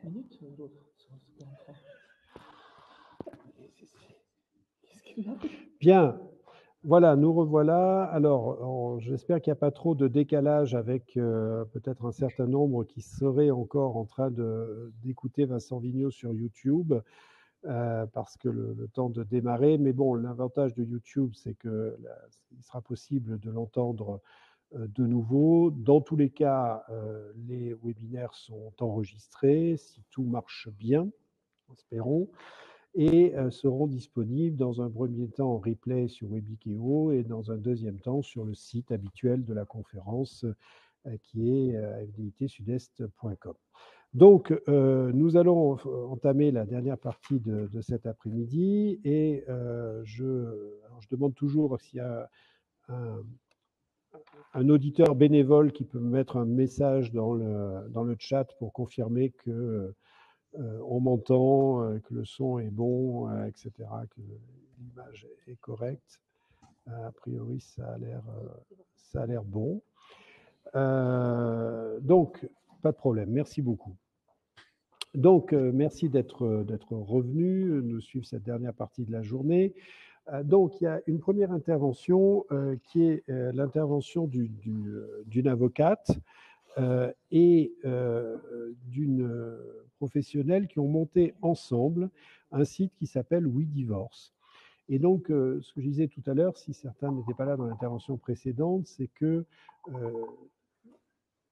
minutes ou l'autre Qu'est-ce qu'il y a? Bien, voilà, nous revoilà. Alors, j'espère qu'il n'y a pas trop de décalage avec peut-être un certain nombre qui seraient encore en train d'écouter Vincent Vigneault sur YouTube, parce que le temps de démarrer. Mais bon, l'avantage de YouTube, c'est qu'il sera possible de l'entendre de nouveau. Dans tous les cas, les webinaires sont enregistrés, si tout marche bien, espérons, et seront disponibles dans un premier temps en replay sur Webikeo et dans un deuxième temps sur le site habituel de la conférence qui est fdit-sud-est.com. Donc, nous allons entamer la dernière partie de cet après-midi et je demande toujours s'il y a un auditeur bénévole qui peut me mettre un message dans le chat pour confirmer que on m'entend, que le son est bon, etc., que l'image est correcte. A priori, ça a l'air bon. Donc, pas de problème. Merci beaucoup. Donc, merci d'être revenu, nous suivre cette dernière partie de la journée. Donc, il y a une première intervention qui est l'intervention d'une avocate et d'une professionnelle qui ont monté ensemble un site qui s'appelle WeDivorce. Et donc, ce que je disais tout à l'heure, si certains n'étaient pas là dans l'intervention précédente, c'est que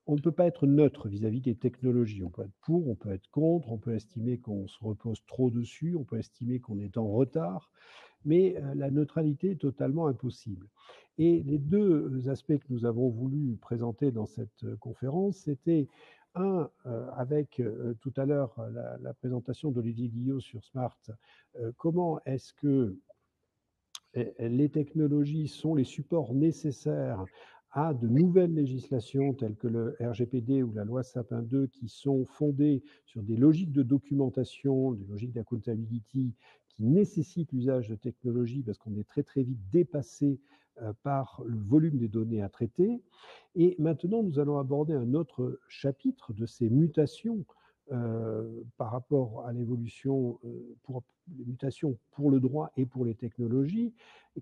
on ne peut pas être neutre vis-à-vis des technologies. On peut être pour, on peut être contre, on peut estimer qu'on se repose trop dessus, on peut estimer qu'on est en retard, mais la neutralité est totalement impossible. Et les deux aspects que nous avons voulu présenter dans cette conférence, c'était un, avec tout à l'heure la présentation d'Olivier Guillot sur Smart, comment est-ce que les technologies sont les supports nécessaires à de nouvelles législations telles que le RGPD ou la loi Sapin 2 qui sont fondées sur des logiques de documentation, des logiques d'accountability qui nécessitent l'usage de technologies parce qu'on est très très vite dépassé par le volume des données à traiter. Et maintenant, nous allons aborder un autre chapitre de ces mutations par rapport à l'évolution, pour les mutations pour le droit et pour les technologies,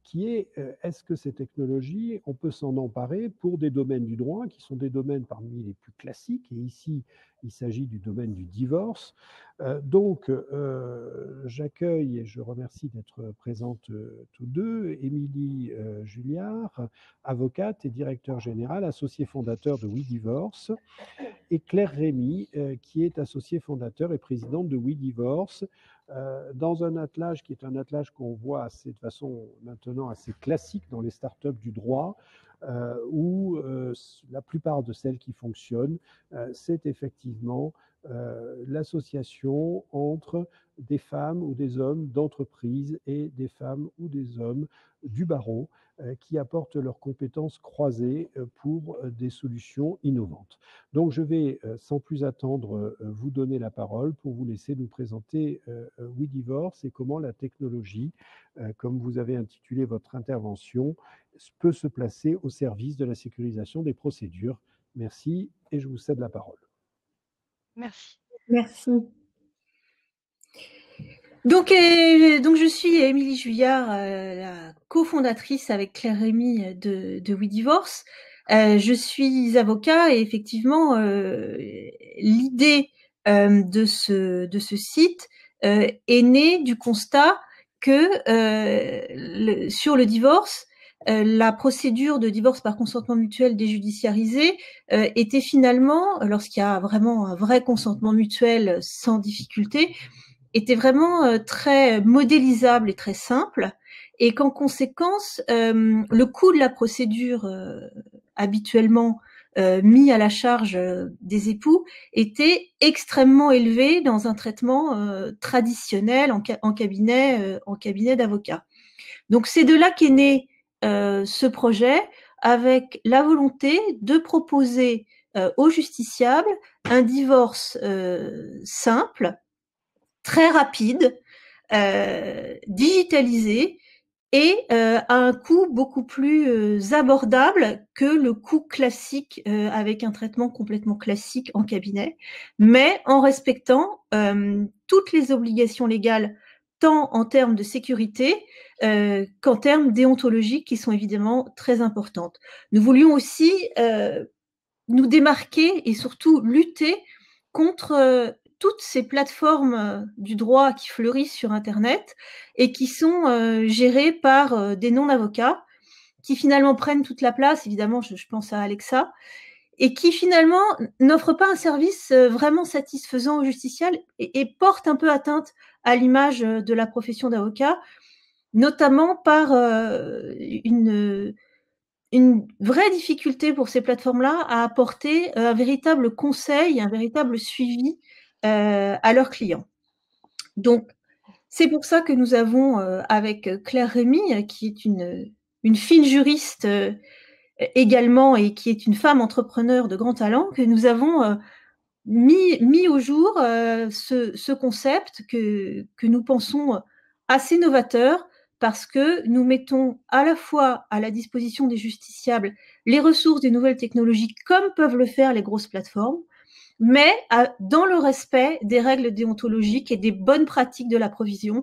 qui est est-ce que ces technologies, on peut s'en emparer pour des domaines du droit qui sont des domaines parmi les plus classiques, et ici il s'agit du domaine du divorce. Donc j'accueille et je remercie d'être présentes tous deux, Émilie Julliard, avocate et directeur général, associé fondateur de WeDivorce, et Claire Rémy, qui est associée fondateur et présidente de WeDivorce, dans un attelage qui est un attelage qu'on voit de façon maintenant assez classique dans les startups du droit, où la plupart de celles qui fonctionnent, c'est effectivement l'association entre des femmes ou des hommes d'entreprise et des femmes ou des hommes du barreau qui apportent leurs compétences croisées pour des solutions innovantes. Donc je vais sans plus attendre vous donner la parole pour vous laisser nous présenter WeDivorce et comment la technologie, comme vous avez intitulé votre intervention, peut se placer au service de la sécurisation des procédures. Merci et je vous cède la parole. Merci. Merci. Donc je suis Émilie Julliard, la cofondatrice avec Claire Rémy de WeDivorce. Je suis avocat et effectivement l'idée de ce site est née du constat que sur le divorce, la procédure de divorce par consentement mutuel déjudiciarisée était finalement, lorsqu'il y a vraiment un vrai consentement mutuel sans difficulté, était vraiment très modélisable et très simple, et qu'en conséquence, le coût de la procédure habituellement mis à la charge des époux était extrêmement élevé dans un traitement traditionnel en cabinet d'avocat. Donc c'est de là qu'est né ce projet, avec la volonté de proposer aux justiciables un divorce simple, très rapide, digitalisé et à un coût beaucoup plus abordable que le coût classique avec un traitement complètement classique en cabinet, mais en respectant toutes les obligations légales, tant en termes de sécurité qu'en termes déontologiques, qui sont évidemment très importantes. Nous voulions aussi nous démarquer et surtout lutter contre toutes ces plateformes du droit qui fleurissent sur Internet et qui sont gérées par des non-avocats qui finalement prennent toute la place, évidemment, je pense à Alexa, et qui finalement n'offrent pas un service vraiment satisfaisant aux justiciables et portent un peu atteinte à l'image de la profession d'avocat, notamment par une vraie difficulté pour ces plateformes-là à apporter un véritable conseil, un véritable suivi à leurs clients. Donc, c'est pour ça que nous avons, avec Claire Rémy, qui est une fine juriste également et qui est une femme entrepreneur de grand talent, que nous avons mis au jour ce concept que nous pensons assez novateur, parce que nous mettons à la fois à la disposition des justiciables les ressources des nouvelles technologies, comme peuvent le faire les grosses plateformes, mais dans le respect des règles déontologiques et des bonnes pratiques de la profession,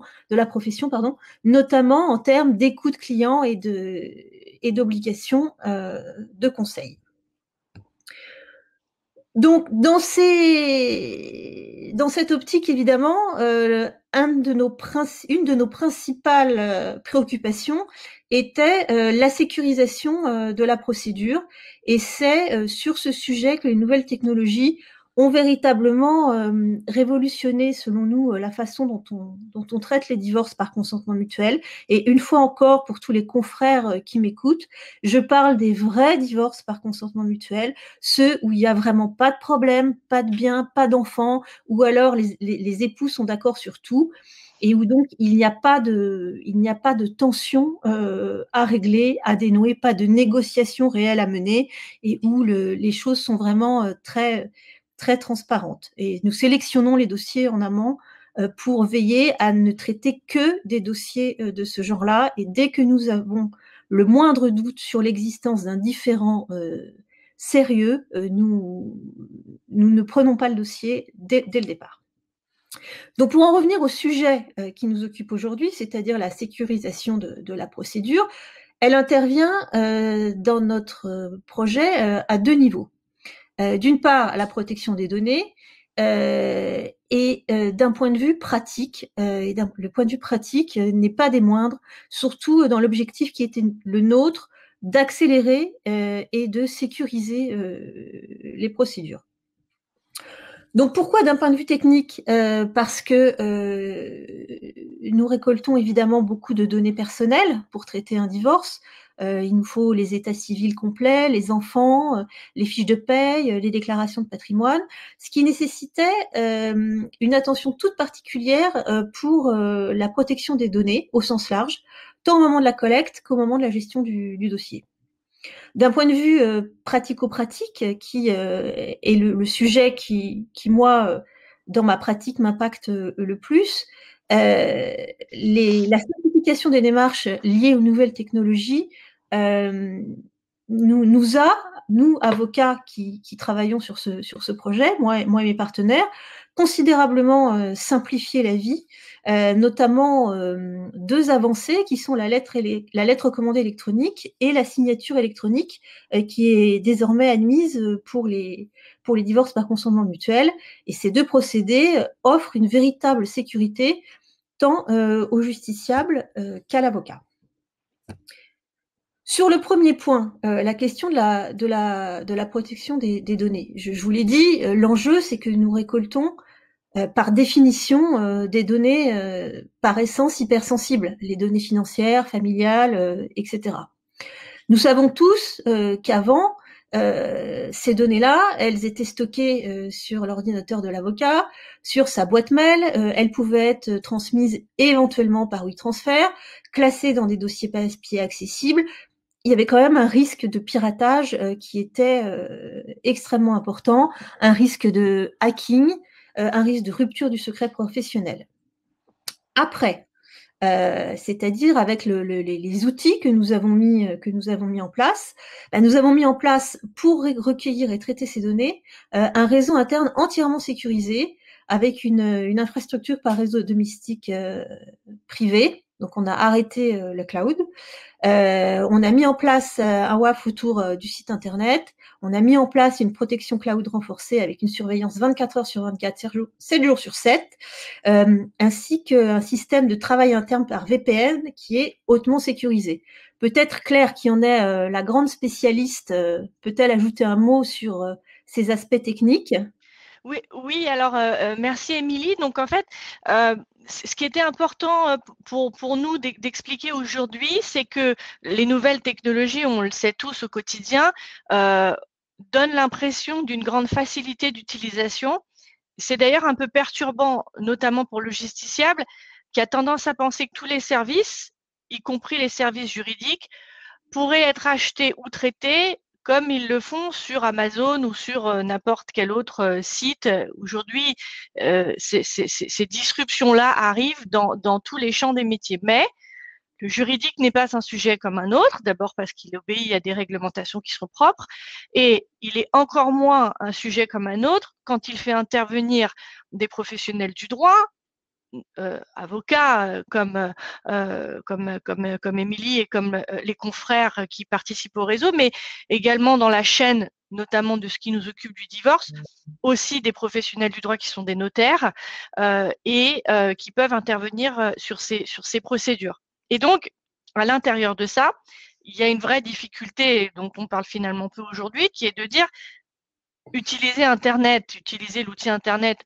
notamment en termes d'écoute client et d'obligations de conseil. Donc, dans cette optique, évidemment, une de nos principales préoccupations était la sécurisation de la procédure. Et c'est sur ce sujet que les nouvelles technologies ont véritablement révolutionné, selon nous, la façon dont on traite les divorces par consentement mutuel. Et une fois encore, pour tous les confrères qui m'écoutent, je parle des vrais divorces par consentement mutuel, ceux où il n'y a vraiment pas de problème, pas de bien, pas d'enfants, ou alors les époux sont d'accord sur tout, et où donc il n'y a pas de tension à régler, à dénouer, pas de négociation réelle à mener, et où les choses sont vraiment très, très transparentes. Et nous sélectionnons les dossiers en amont pour veiller à ne traiter que des dossiers de ce genre-là, et dès que nous avons le moindre doute sur l'existence d'un différend sérieux, nous ne prenons pas le dossier dès le départ. Donc, pour en revenir au sujet qui nous occupe aujourd'hui, c'est-à-dire la sécurisation de la procédure, elle intervient dans notre projet à deux niveaux. D'une part, la protection des données, et d'un point de vue pratique, le point de vue pratique n'est pas des moindres, surtout dans l'objectif qui était le nôtre, d'accélérer et de sécuriser les procédures. Donc pourquoi d'un point de vue technique? Parce que nous récoltons évidemment beaucoup de données personnelles pour traiter un divorce. Il nous faut les états civils complets, les enfants, les fiches de paye, les déclarations de patrimoine, ce qui nécessitait une attention toute particulière pour la protection des données au sens large, tant au moment de la collecte qu'au moment de la gestion du dossier. D'un point de vue pratico-pratique, qui est le sujet qui moi, dans ma pratique, m'impacte le plus, la simplification des démarches liées aux nouvelles technologies nous, avocats qui travaillons sur ce projet, moi et mes partenaires, considérablement simplifié la vie, notamment deux avancées qui sont la lettre commandée électronique et la signature électronique qui est désormais admise pour les divorces par consentement mutuel. Et ces deux procédés offrent une véritable sécurité tant au justiciable qu'à l'avocat. Sur le premier point, la question de la protection des données. Je vous l'ai dit, l'enjeu, c'est que nous récoltons par définition des données par essence hypersensibles, les données financières, familiales, etc. Nous savons tous qu'avant, ces données-là, elles étaient stockées sur l'ordinateur de l'avocat, sur sa boîte mail, elles pouvaient être transmises éventuellement par WeTransfer, classées dans des dossiers papier accessibles. Il y avait quand même un risque de piratage qui était extrêmement important, un risque de hacking, un risque de rupture du secret professionnel. Après, c'est-à-dire avec les outils que nous avons mis en place. Nous avons mis en place, pour recueillir et traiter ces données, un réseau interne entièrement sécurisé avec une infrastructure par réseau domestique privé. Donc on a arrêté le cloud. On a mis en place un WAF autour du site internet. On a mis en place une protection cloud renforcée avec une surveillance 24 heures sur 24, 7 jours sur 7, ainsi qu'un système de travail interne par VPN qui est hautement sécurisé. Peut-être Claire, qui en est la grande spécialiste, peut-elle ajouter un mot sur ces aspects techniques? Oui, alors merci Émilie. Donc en fait, ce qui était important pour nous d'expliquer aujourd'hui, c'est que les nouvelles technologies, on le sait tous au quotidien, donnent l'impression d'une grande facilité d'utilisation. C'est d'ailleurs un peu perturbant, notamment pour le justiciable, qui a tendance à penser que tous les services, y compris les services juridiques, pourraient être achetés ou traités comme ils le font sur Amazon ou sur n'importe quel autre site. Aujourd'hui, ces disruptions-là arrivent dans tous les champs des métiers. Mais le juridique n'est pas un sujet comme un autre, d'abord parce qu'il obéit à des réglementations qui sont propres, et il est encore moins un sujet comme un autre quand il fait intervenir des professionnels du droit, avocats comme Émilie et comme les confrères qui participent au réseau, mais également dans la chaîne, notamment de ce qui nous occupe du divorce, aussi des professionnels du droit qui sont des notaires et qui peuvent intervenir sur ces procédures. Et donc, à l'intérieur de ça, il y a une vraie difficulté dont on parle finalement peu aujourd'hui, qui est de dire utiliser Internet, utiliser l'outil Internet,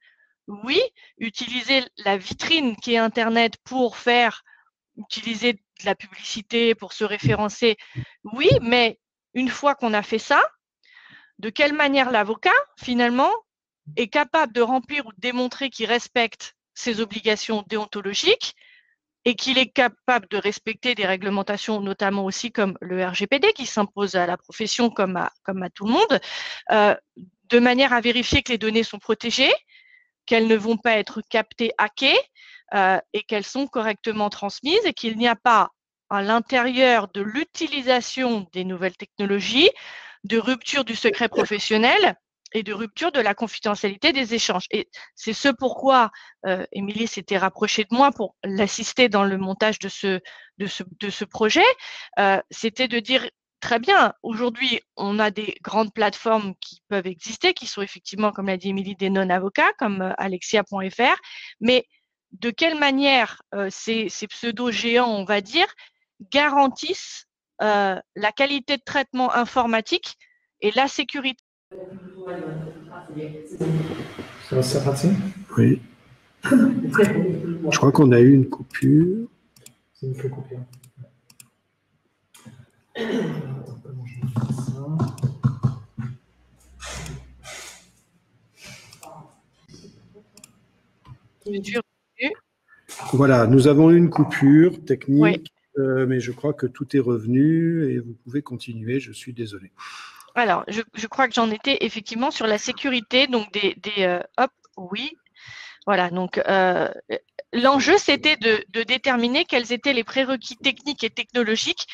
oui, utiliser la vitrine qui est Internet pour utiliser de la publicité, pour se référencer, oui, mais une fois qu'on a fait ça, de quelle manière l'avocat, finalement, est capable de remplir ou de démontrer qu'il respecte ses obligations déontologiques et qu'il est capable de respecter des réglementations, notamment aussi comme le RGPD, qui s'impose à la profession comme à tout le monde, de manière à vérifier que les données sont protégées, qu'elles ne vont pas être captées, hackées, et qu'elles sont correctement transmises et qu'il n'y a pas à l'intérieur de l'utilisation des nouvelles technologies de rupture du secret professionnel et de rupture de la confidentialité des échanges. Et c'est ce pourquoi Émilie s'était rapprochée de moi pour l'assister dans le montage de ce projet. C'était de dire, très bien, aujourd'hui, on a des grandes plateformes qui peuvent exister, qui sont effectivement, comme l'a dit Émilie, des non-avocats, comme alexia.fr, mais de quelle manière ces pseudo-géants, on va dire, garantissent la qualité de traitement informatique et la sécurité. Ça va se partir? Oui. Je crois qu'on a eu une coupure. C'est une coupure. Voilà, nous avons eu une coupure technique, oui. Mais je crois que tout est revenu et vous pouvez continuer, je suis désolé. Alors, je crois que j'en étais effectivement sur la sécurité, donc oui. Voilà, donc l'enjeu, c'était de déterminer quels étaient les prérequis techniques et technologiques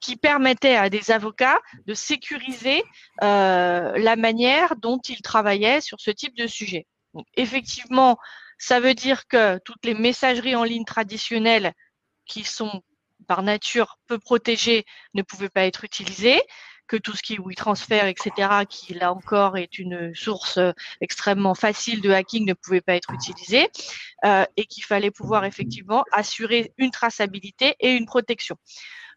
qui permettaient à des avocats de sécuriser la manière dont ils travaillaient sur ce type de sujet. Donc, effectivement, ça veut dire que toutes les messageries en ligne traditionnelles qui sont par nature peu protégées ne pouvaient pas être utilisées, que tout ce qui est WeTransfer, etc., qui là encore est une source extrêmement facile de hacking, ne pouvait pas être utilisé, et qu'il fallait pouvoir effectivement assurer une traçabilité et une protection.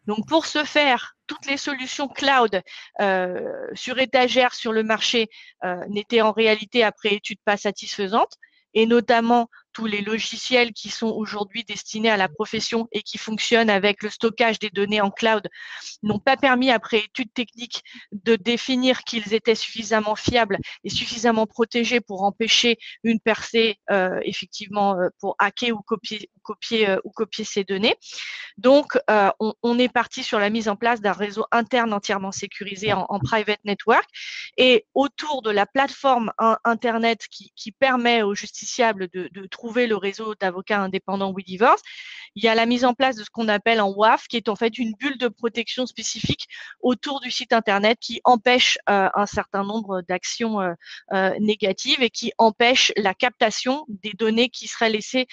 Donc pour ce faire, toutes les solutions cloud sur étagère sur le marché n'étaient en réalité après étude pas satisfaisantes, et notamment tous les logiciels qui sont aujourd'hui destinés à la profession et qui fonctionnent avec le stockage des données en cloud n'ont pas permis, après études techniques, de définir qu'ils étaient suffisamment fiables et suffisamment protégés pour empêcher une percée, effectivement, pour hacker ou copier ces données. Donc, on est parti sur la mise en place d'un réseau interne entièrement sécurisé en private network, et autour de la plateforme Internet qui permet aux justiciables de trouver retrouver le réseau d'avocats indépendants WeDivorce, il y a la mise en place de ce qu'on appelle un WAF, qui est en fait une bulle de protection spécifique autour du site Internet qui empêche un certain nombre d'actions négatives et qui empêche la captation des données qui seraient laissées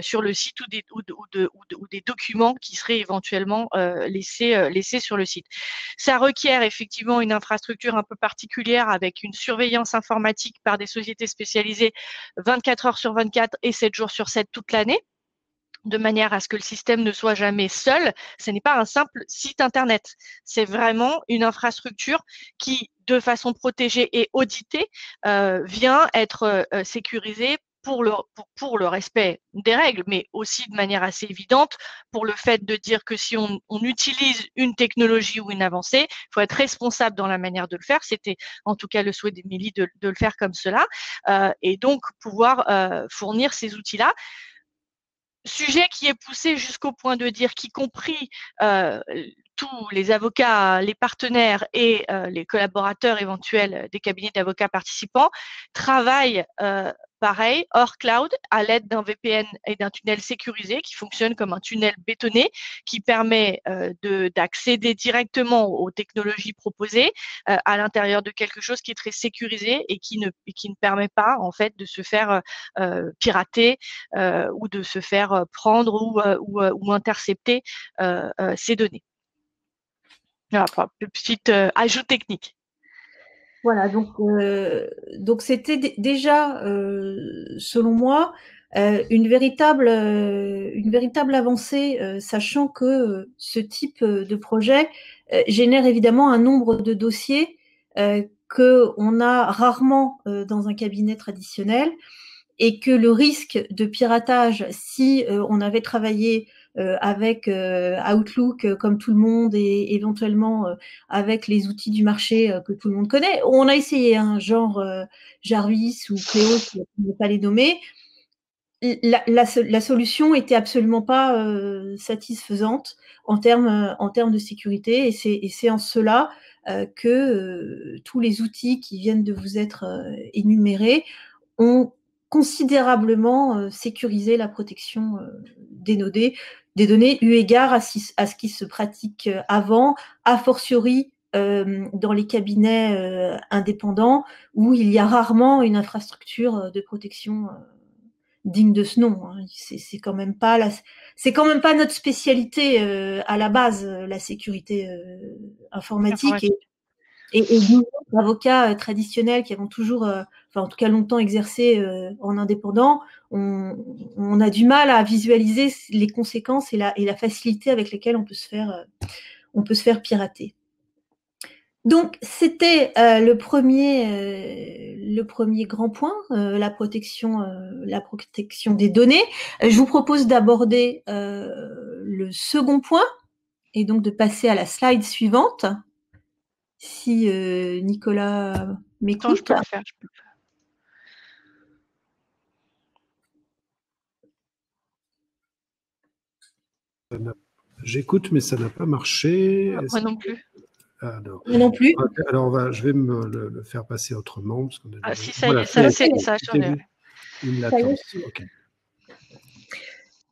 sur le site ou des documents qui seraient éventuellement laissés sur le site. Ça requiert effectivement une infrastructure un peu particulière avec une surveillance informatique par des sociétés spécialisées 24 heures sur 24 et 7 jours sur 7 toute l'année, de manière à ce que le système ne soit jamais seul. Ce n'est pas un simple site Internet. C'est vraiment une infrastructure qui, de façon protégée et auditée, vient être sécurisée pour le respect des règles, mais aussi de manière assez évidente pour le fait de dire que si on utilise une technologie ou une avancée, il faut être responsable dans la manière de le faire. C'était en tout cas le souhait d'Émilie de le faire comme cela, et donc pouvoir fournir ces outils-là. Sujet qui est poussé jusqu'au point de dire qu'y compris tous les avocats, les partenaires et les collaborateurs éventuels des cabinets d'avocats participants travaillent pareil, hors cloud, à l'aide d'un VPN et d'un tunnel sécurisé qui fonctionne comme un tunnel bétonné qui permet d'accéder directement aux technologies proposées à l'intérieur de quelque chose qui est très sécurisé et qui ne permet pas en fait de se faire pirater ou de se faire prendre ou intercepter ces données. Voilà, petit ajout technique. Voilà, donc c'était déjà, selon moi, une véritable avancée, sachant que ce type de projet génère évidemment un nombre de dossiers qu'on a rarement dans un cabinet traditionnel, et que le risque de piratage, si on avait travaillé avec Outlook comme tout le monde et éventuellement avec les outils du marché que tout le monde connaît. On a essayé, genre Jarvis ou Cléo, je ne vais pas les nommer. La solution était absolument pas satisfaisante en termes de sécurité, et c'est en cela que tous les outils qui viennent de vous être énumérés ont considérablement sécurisé la protection des données, eu égard à ce qui se pratique avant, a fortiori dans les cabinets indépendants, où il y a rarement une infrastructure de protection digne de ce nom. C'est quand même pas notre spécialité à la base, la sécurité informatique. Et nous, avocats traditionnels qui avons toujours, en tout cas longtemps exercé en indépendant, on a du mal à visualiser les conséquences et la facilité avec lesquelles on peut se faire pirater. Donc c'était le premier grand point, la protection des données. Je vous propose d'aborder le second point et donc de passer à la slide suivante. Si Nicolas m'écoute. Attends, je peux le faire. J'écoute, mais ça n'a pas marché. Moi non plus. Alors, moi non plus. Alors, je vais me le faire passer autrement. Parce qu'on a si, ça y est, ça a changé. Une latence. Okay.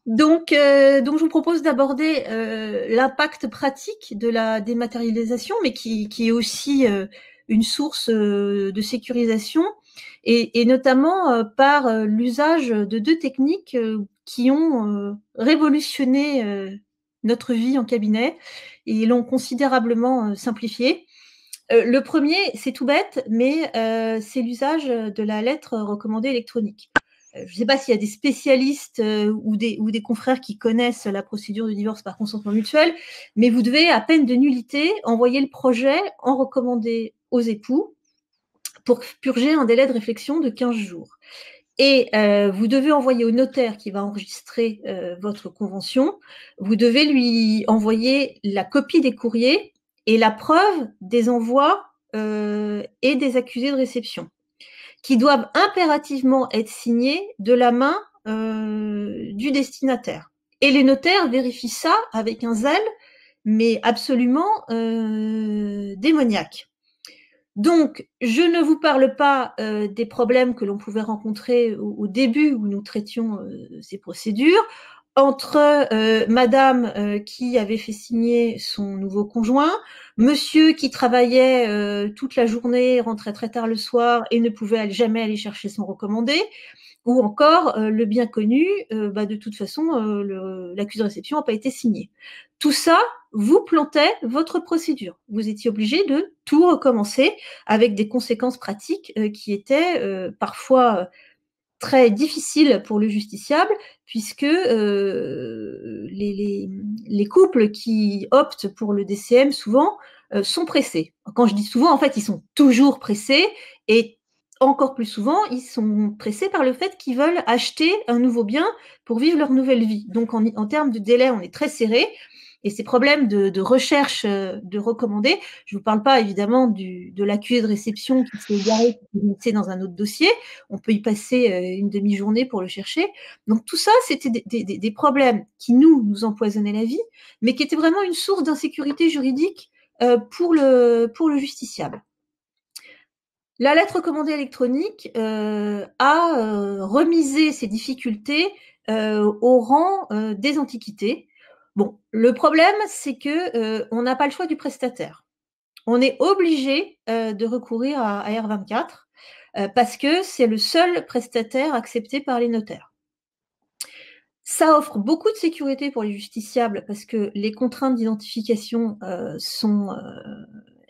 Donc, je vous propose d'aborder l'impact pratique de la dématérialisation, mais qui est aussi une source de sécurisation, et notamment par l'usage de deux techniques qui ont révolutionné notre vie en cabinet et l'ont considérablement simplifiée. Le premier, c'est tout bête, mais c'est l'usage de la lettre recommandée électronique. Je ne sais pas s'il y a des spécialistes ou des confrères qui connaissent la procédure de divorce par consentement mutuel, mais vous devez, à peine de nullité, envoyer le projet en recommandé aux époux pour purger un délai de réflexion de 15 jours. Et vous devez envoyer au notaire qui va enregistrer votre convention, vous devez lui envoyer la copie des courriers et la preuve des envois et des accusés de réception, qui doivent impérativement être signés de la main du destinataire. Et les notaires vérifient ça avec un zèle, mais absolument démoniaque. Donc, je ne vous parle pas des problèmes que l'on pouvait rencontrer au début où nous traitions ces procédures, entre madame qui avait fait signer son nouveau conjoint, monsieur qui travaillait toute la journée, rentrait très tard le soir et ne pouvait jamais aller chercher son recommandé, ou encore le bien connu, de toute façon, l'accusé de réception n'a pas été signé. Tout ça vous plantait votre procédure. Vous étiez obligé de tout recommencer avec des conséquences pratiques qui étaient parfois très difficiles pour le justiciable, puisque les couples qui optent pour le DCM souvent sont pressés. Quand je dis souvent, en fait, ils sont toujours pressés, et encore plus souvent, ils sont pressés par le fait qu'ils veulent acheter un nouveau bien pour vivre leur nouvelle vie. Donc, en termes de délai, on est très serré. Et ces problèmes de recherche de recommandés, je ne vous parle pas évidemment de l'accusé de réception qui s'est égaré, qui s'est laissé dans un autre dossier. On peut y passer une demi-journée pour le chercher. Donc tout ça, c'était des problèmes qui nous empoisonnaient la vie, mais qui étaient vraiment une source d'insécurité juridique pour le justiciable. La lettre recommandée électronique a remisé ces difficultés au rang des antiquités. Bon, le problème, c'est que on n'a pas le choix du prestataire. On est obligé de recourir à R24 parce que c'est le seul prestataire accepté par les notaires. Ça offre beaucoup de sécurité pour les justiciables parce que les contraintes d'identification sont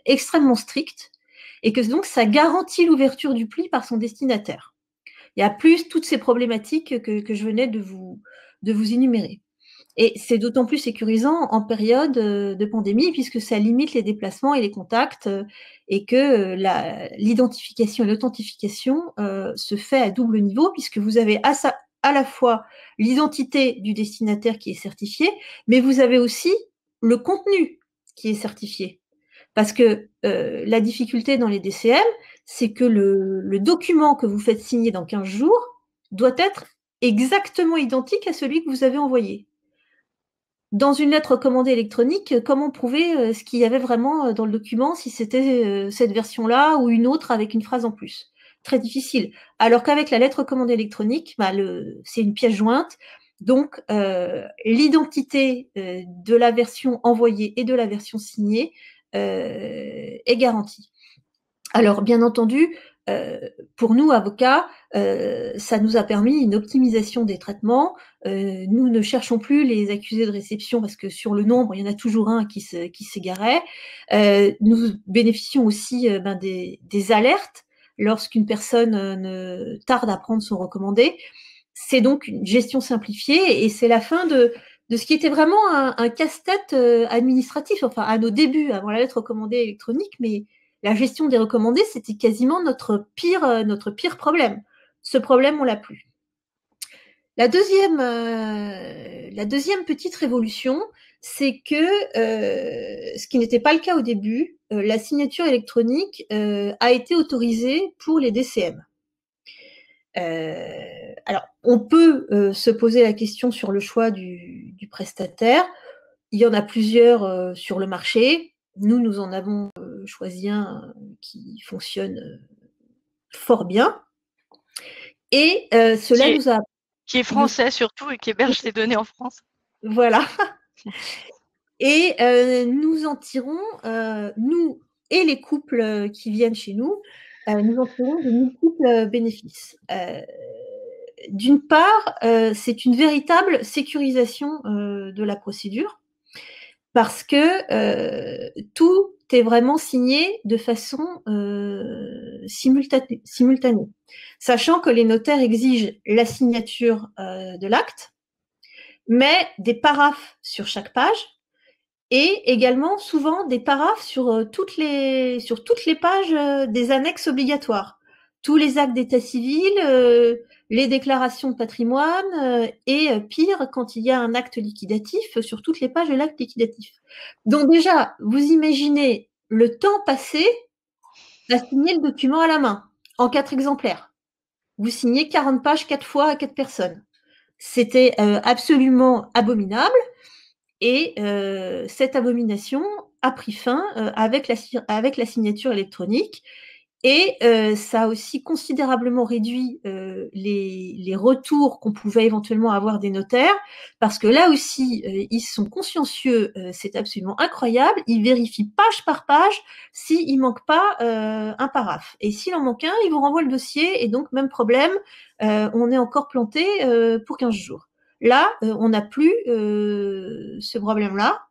extrêmement strictes, et que donc ça garantit l'ouverture du pli par son destinataire. Il y a plus toutes ces problématiques que je venais de vous énumérer. Et c'est d'autant plus sécurisant en période de pandémie, puisque ça limite les déplacements et les contacts, et que l'identification et l'authentification se fait à double niveau, puisque vous avez à la fois l'identité du destinataire qui est certifiée, mais vous avez aussi le contenu qui est certifié. Parce que la difficulté dans les DCM, c'est que le document que vous faites signer dans 15 jours doit être exactement identique à celui que vous avez envoyé. Dans une lettre recommandée électronique, comment prouver ce qu'il y avait vraiment dans le document, si c'était cette version-là ou une autre avec une phrase en plus? Très difficile. Alors qu'avec la lettre recommandée électronique, c'est une pièce jointe. Donc, l'identité de la version envoyée et de la version signée est garantie. Alors, bien entendu, pour nous, avocats, ça nous a permis une optimisation des traitements. Nous ne cherchons plus les accusés de réception parce que sur le nombre, il y en a toujours un qui s'égarait. Nous bénéficions aussi des alertes lorsqu'une personne ne tarde à prendre son recommandé. C'est donc une gestion simplifiée, et c'est la fin de ce qui était vraiment un casse-tête administratif, enfin à nos débuts, avant la lettre recommandée électronique, mais la gestion des recommandés, c'était quasiment notre pire problème. Ce problème, on l'a plus. La deuxième petite révolution, c'est que, ce qui n'était pas le cas au début, la signature électronique a été autorisée pour les DCM. Alors, on peut se poser la question sur le choix du prestataire. Il y en a plusieurs sur le marché. Nous en avons choisi un qui fonctionne fort bien. Et cela nous a... Qui est français surtout, et qui héberge ses données en France. Voilà. Et nous en tirons, nous et les couples qui viennent chez nous, nous en tirons de multiples bénéfices. D'une part, c'est une véritable sécurisation de la procédure, parce que tout est vraiment signé de façon simultanée, sachant que les notaires exigent la signature de l'acte, mais des paraphes sur chaque page, et également souvent des paraphes sur toutes les pages des annexes obligatoires, tous les actes d'état civil, les déclarations de patrimoine, et pire, quand il y a un acte liquidatif, sur toutes les pages de l'acte liquidatif. Donc déjà, vous imaginez le temps passé à signer le document à la main, en 4 exemplaires. Vous signez 40 pages 4 fois à 4 personnes. C'était absolument abominable. Et cette abomination a pris fin avec la signature électronique. Et ça a aussi considérablement réduit les retours qu'on pouvait éventuellement avoir des notaires, parce que là aussi, ils sont consciencieux, c'est absolument incroyable, ils vérifient page par page s'il ne manque pas un paraphe. Et s'il en manque un, ils vous renvoient le dossier, et donc même problème, on est encore planté pour 15 jours. Là, on n'a plus ce problème-là,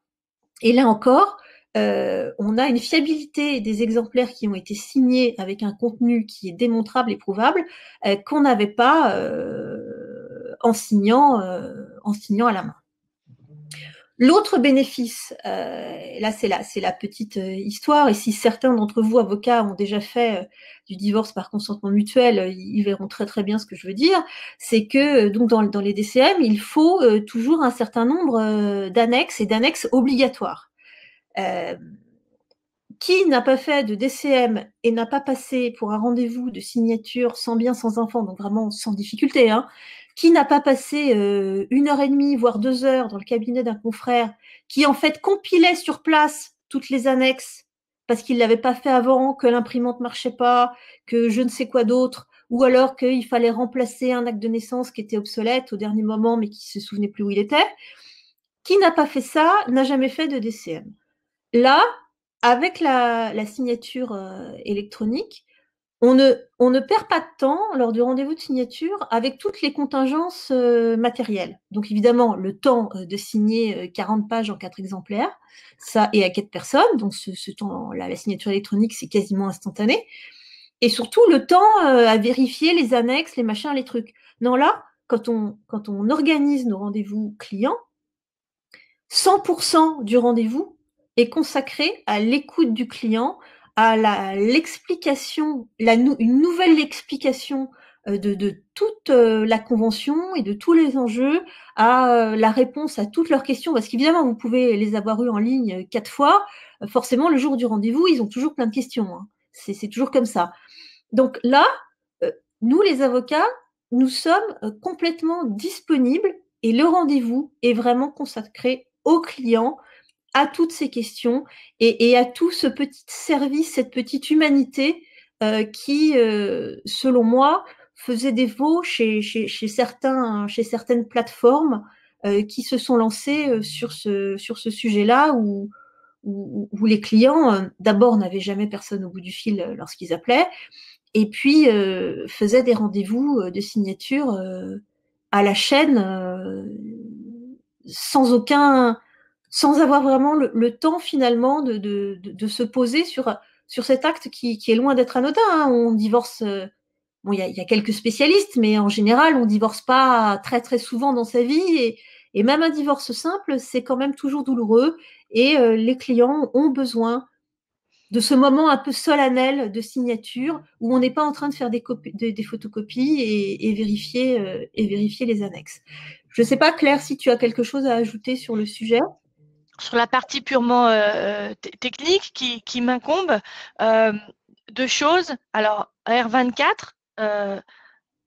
et là encore, on a une fiabilité des exemplaires qui ont été signés avec un contenu qui est démontrable et prouvable qu'on n'avait pas en signant à la main. L'autre bénéfice, là c'est la petite histoire, et si certains d'entre vous, avocats, ont déjà fait du divorce par consentement mutuel, ils verront très très bien ce que je veux dire, c'est que donc dans les DCM, il faut toujours un certain nombre d'annexes et d'annexes obligatoires. Qui n'a pas fait de DCM et n'a pas passé pour un rendez-vous de signature sans bien, sans enfant, donc vraiment sans difficulté, hein, qui n'a pas passé 1h30, voire 2 heures dans le cabinet d'un confrère, qui en fait compilait sur place toutes les annexes, parce qu'il ne l'avait pas fait avant, que l'imprimante ne marchait pas, que je ne sais quoi d'autre, ou alors qu'il fallait remplacer un acte de naissance qui était obsolète au dernier moment, mais qui ne se souvenait plus où il était. Qui n'a pas fait ça, n'a jamais fait de DCM. Là, avec la signature électronique, on ne perd pas de temps lors du rendez-vous de signature avec toutes les contingences matérielles. Donc évidemment, le temps de signer 40 pages en 4 exemplaires, ça et à 4 personnes, donc ce temps-là, la signature électronique, c'est quasiment instantané. Et surtout, le temps à vérifier les annexes, les machins, les trucs. Non, là, quand on organise nos rendez-vous clients, 100% du rendez-vous est consacré à l'écoute du client, à l'explication, une nouvelle explication de toute la convention et de tous les enjeux, à la réponse à toutes leurs questions, parce qu'évidemment, vous pouvez les avoir eues en ligne 4 fois, forcément, le jour du rendez-vous, ils ont toujours plein de questions, hein. C'est toujours comme ça. Donc là, nous, les avocats, nous sommes complètement disponibles, et le rendez-vous est vraiment consacré au client, à toutes ces questions et à tout ce petit service, cette petite humanité qui, selon moi, faisait défaut chez certaines plateformes qui se sont lancées sur ce sujet-là où les clients, d'abord, n'avaient jamais personne au bout du fil lorsqu'ils appelaient, et puis faisaient des rendez-vous de signature à la chaîne sans avoir vraiment le temps finalement de se poser sur cet acte qui est loin d'être anodin, hein. On divorce, bon, il y a quelques spécialistes, mais en général, on divorce pas très très souvent dans sa vie, et même un divorce simple, c'est quand même toujours douloureux, et les clients ont besoin de ce moment un peu solennel de signature où on n'est pas en train de faire des photocopies et vérifier les annexes. Je ne sais pas, Claire, si tu as quelque chose à ajouter sur le sujet. Sur la partie purement technique qui m'incombe, 2 choses. Alors, R24,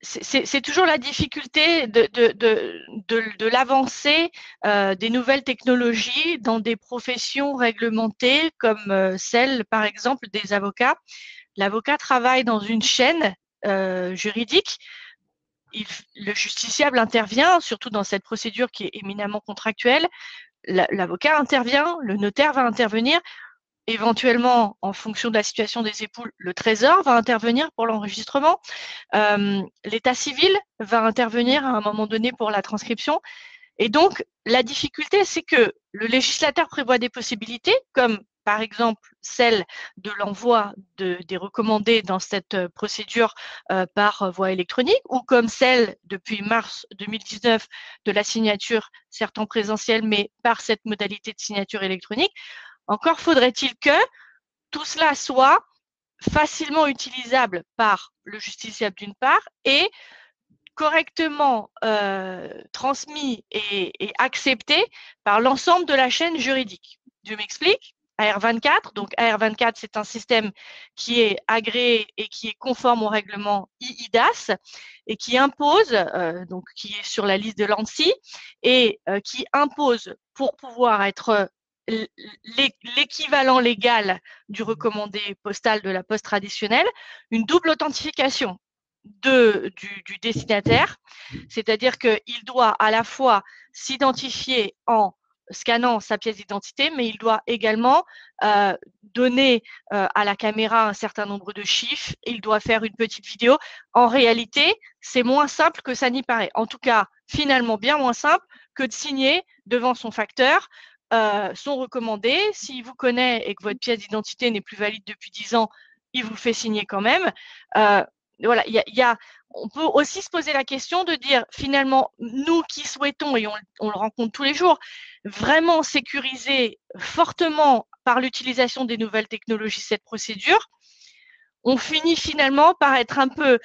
c'est toujours la difficulté de l'avancée des nouvelles technologies dans des professions réglementées comme celle, par exemple, des avocats. L'avocat travaille dans une chaîne juridique. Le justiciable intervient, surtout dans cette procédure qui est éminemment contractuelle. L'avocat intervient, le notaire va intervenir, éventuellement, en fonction de la situation des époux, le trésor va intervenir pour l'enregistrement, l'état civil va intervenir à un moment donné pour la transcription. Et donc, la difficulté, c'est que le législateur prévoit des possibilités, comme par exemple celle de l'envoi des recommandés dans cette procédure par voie électronique, ou comme celle, depuis mars 2019, de la signature, certes en présentiel, mais par cette modalité de signature électronique. Encore faudrait-il que tout cela soit facilement utilisable par le justiciable d'une part, et correctement transmis et accepté par l'ensemble de la chaîne juridique. Je m'explique. AR24, donc AR24, c'est un système qui est agréé et qui est conforme au règlement IIDAS et qui impose, donc qui est sur la liste de l'ANSSI, et qui impose, pour pouvoir être l'équivalent légal du recommandé postal de la poste traditionnelle, une double authentification du destinataire, c'est-à-dire qu'il doit à la fois s'identifier en scannant sa pièce d'identité, mais il doit également donner à la caméra un certain nombre de chiffres, il doit faire une petite vidéo. En réalité, c'est moins simple que ça n'y paraît. En tout cas, finalement, bien moins simple que de signer devant son facteur son recommandé. S'il vous connaît et que votre pièce d'identité n'est plus valide depuis 10 ans, il vous le fait signer quand même. Voilà, on peut aussi se poser la question de dire, finalement, nous qui souhaitons, et on le rencontre tous les jours, vraiment sécuriser fortement par l'utilisation des nouvelles technologies cette procédure, on finit finalement par être un peu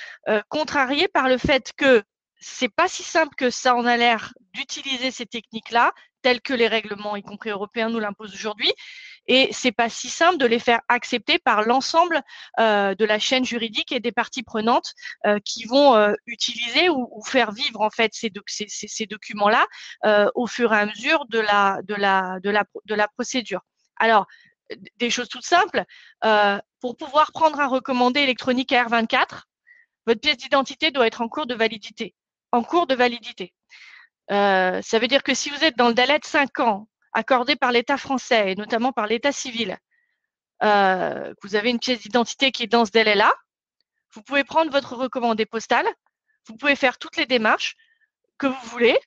contrarié par le fait que c'est pas si simple que ça en a l'air d'utiliser ces techniques-là, telles que les règlements, y compris européens, nous l'imposent aujourd'hui, et c'est pas si simple de les faire accepter par l'ensemble de la chaîne juridique et des parties prenantes qui vont utiliser ou faire vivre en fait ces documents-là au fur et à mesure de la procédure. Alors, des choses toutes simples, pour pouvoir prendre un recommandé électronique AR24, votre pièce d'identité doit être en cours de validité. En cours de validité. Ça veut dire que si vous êtes dans le délai de 5 ans accordé par l'État français et notamment par l'État civil, vous avez une pièce d'identité qui est dans ce délai-là, vous pouvez prendre votre recommandé postal, vous pouvez faire toutes les démarches que vous voulez.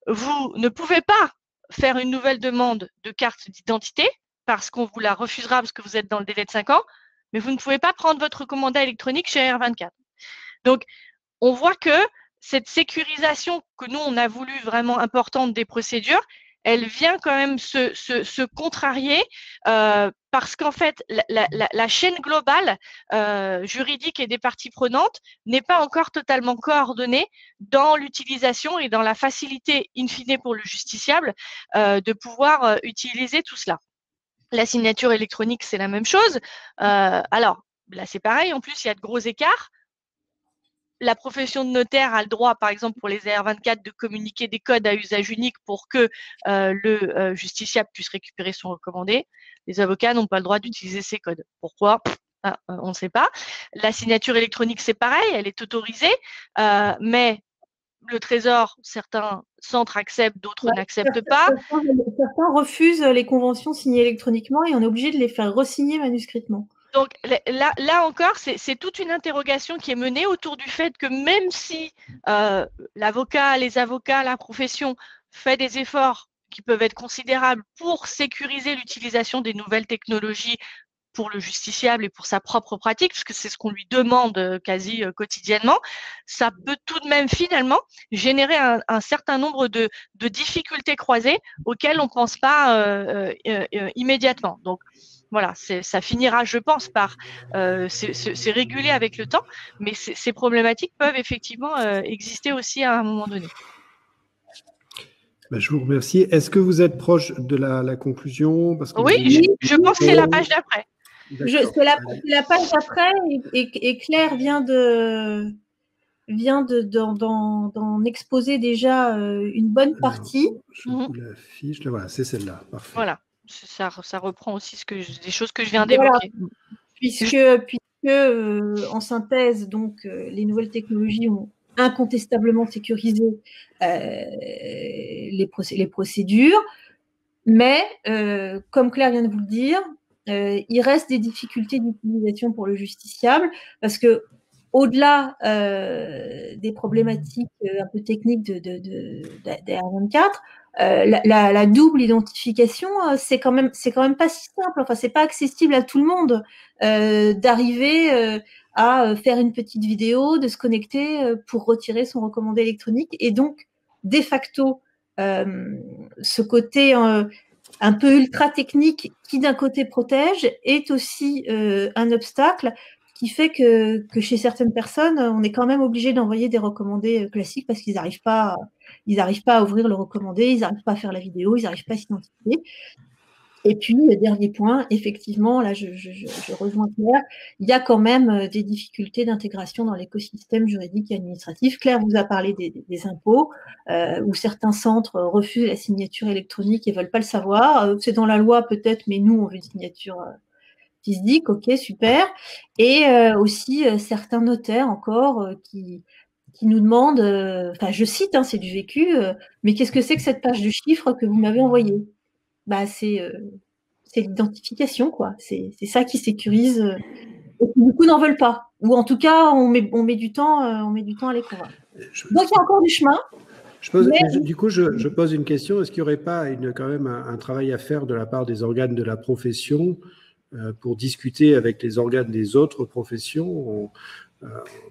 Vous ne pouvez pas faire une nouvelle demande de carte d'identité parce qu'on vous la refusera parce que vous êtes dans le délai de 5 ans, mais vous ne pouvez pas prendre votre recommandé électronique chez AR24. Donc, on voit que cette sécurisation que nous, on a voulu vraiment importante des procédures, elle vient quand même se contrarier parce qu'en fait, la chaîne globale juridique et des parties prenantes n'est pas encore totalement coordonnée dans l'utilisation et dans la facilité in fine pour le justiciable de pouvoir utiliser tout cela. La signature électronique, c'est la même chose. Alors, là, c'est pareil. En plus, il y a de gros écarts. La profession de notaire a le droit, par exemple, pour les AR24, de communiquer des codes à usage unique pour que le justiciable puisse récupérer son recommandé. Les avocats n'ont pas le droit d'utiliser ces codes. Pourquoi ? On ne sait pas. La signature électronique, c'est pareil, elle est autorisée, mais le Trésor, certains centres acceptent, d'autres n'acceptent pas. Certains refusent les conventions signées électroniquement et on est obligé de les faire re-signer manuscritement. Donc là encore, c'est toute une interrogation qui est menée autour du fait que même si l'avocat, les avocats, la profession fait des efforts qui peuvent être considérables pour sécuriser l'utilisation des nouvelles technologies pour le justiciable et pour sa propre pratique, parce que c'est ce qu'on lui demande quasi quotidiennement, ça peut tout de même finalement générer un certain nombre de difficultés croisées auxquelles on ne pense pas immédiatement. Donc, voilà, ça finira, je pense, par c'est régulé avec le temps, mais ces problématiques peuvent effectivement exister aussi à un moment donné. Je vous remercie. Est-ce que vous êtes proche de la conclusion? Parce que oui, je pense que c'est la page d'après. C'est la page d'après et Claire vient d'en exposer déjà une bonne partie. Je vous l'affiche. Voilà, c'est celle-là. Parfait. Voilà. Ça reprend aussi des choses que je viens d'évoquer. Voilà. Puisque en synthèse, donc, les nouvelles technologies ont incontestablement sécurisé les procédures, mais comme Claire vient de vous le dire, il reste des difficultés d'utilisation pour le justiciable parce que au-delà des problématiques un peu techniques d'AR24, la double identification, c'est quand même pas si simple. Enfin, c'est pas accessible à tout le monde d'arriver à faire une petite vidéo, de se connecter pour retirer son recommandé électronique. Et donc, de facto, ce côté un peu ultra technique qui d'un côté protège est aussi un obstacle qui fait que chez certaines personnes, on est quand même obligé d'envoyer des recommandés classiques parce qu'ils n'arrivent pas à ouvrir le recommandé, ils n'arrivent pas à faire la vidéo, ils n'arrivent pas à s'identifier. Et puis, dernier point, effectivement, là, je rejoins Claire, il y a quand même des difficultés d'intégration dans l'écosystème juridique et administratif. Claire vous a parlé des impôts, où certains centres refusent la signature électronique et ne veulent pas le savoir. C'est dans la loi peut-être, mais nous, on veut une signature physique, ok, super. Et aussi certains notaires encore qui nous demandent, enfin, je cite, hein, c'est du vécu, mais qu'est-ce que c'est que cette page de chiffres que vous m'avez envoyée? Bah, c'est l'identification, quoi. C'est ça qui sécurise, et qui, du coup, n'en veulent pas. Ou en tout cas, on met du temps à les convaincre. Donc, il y a encore du chemin. Du coup, je pose une question. Est-ce qu'il n'y aurait pas quand même un travail à faire de la part des organes de la profession pour discuter avec les organes des autres professions?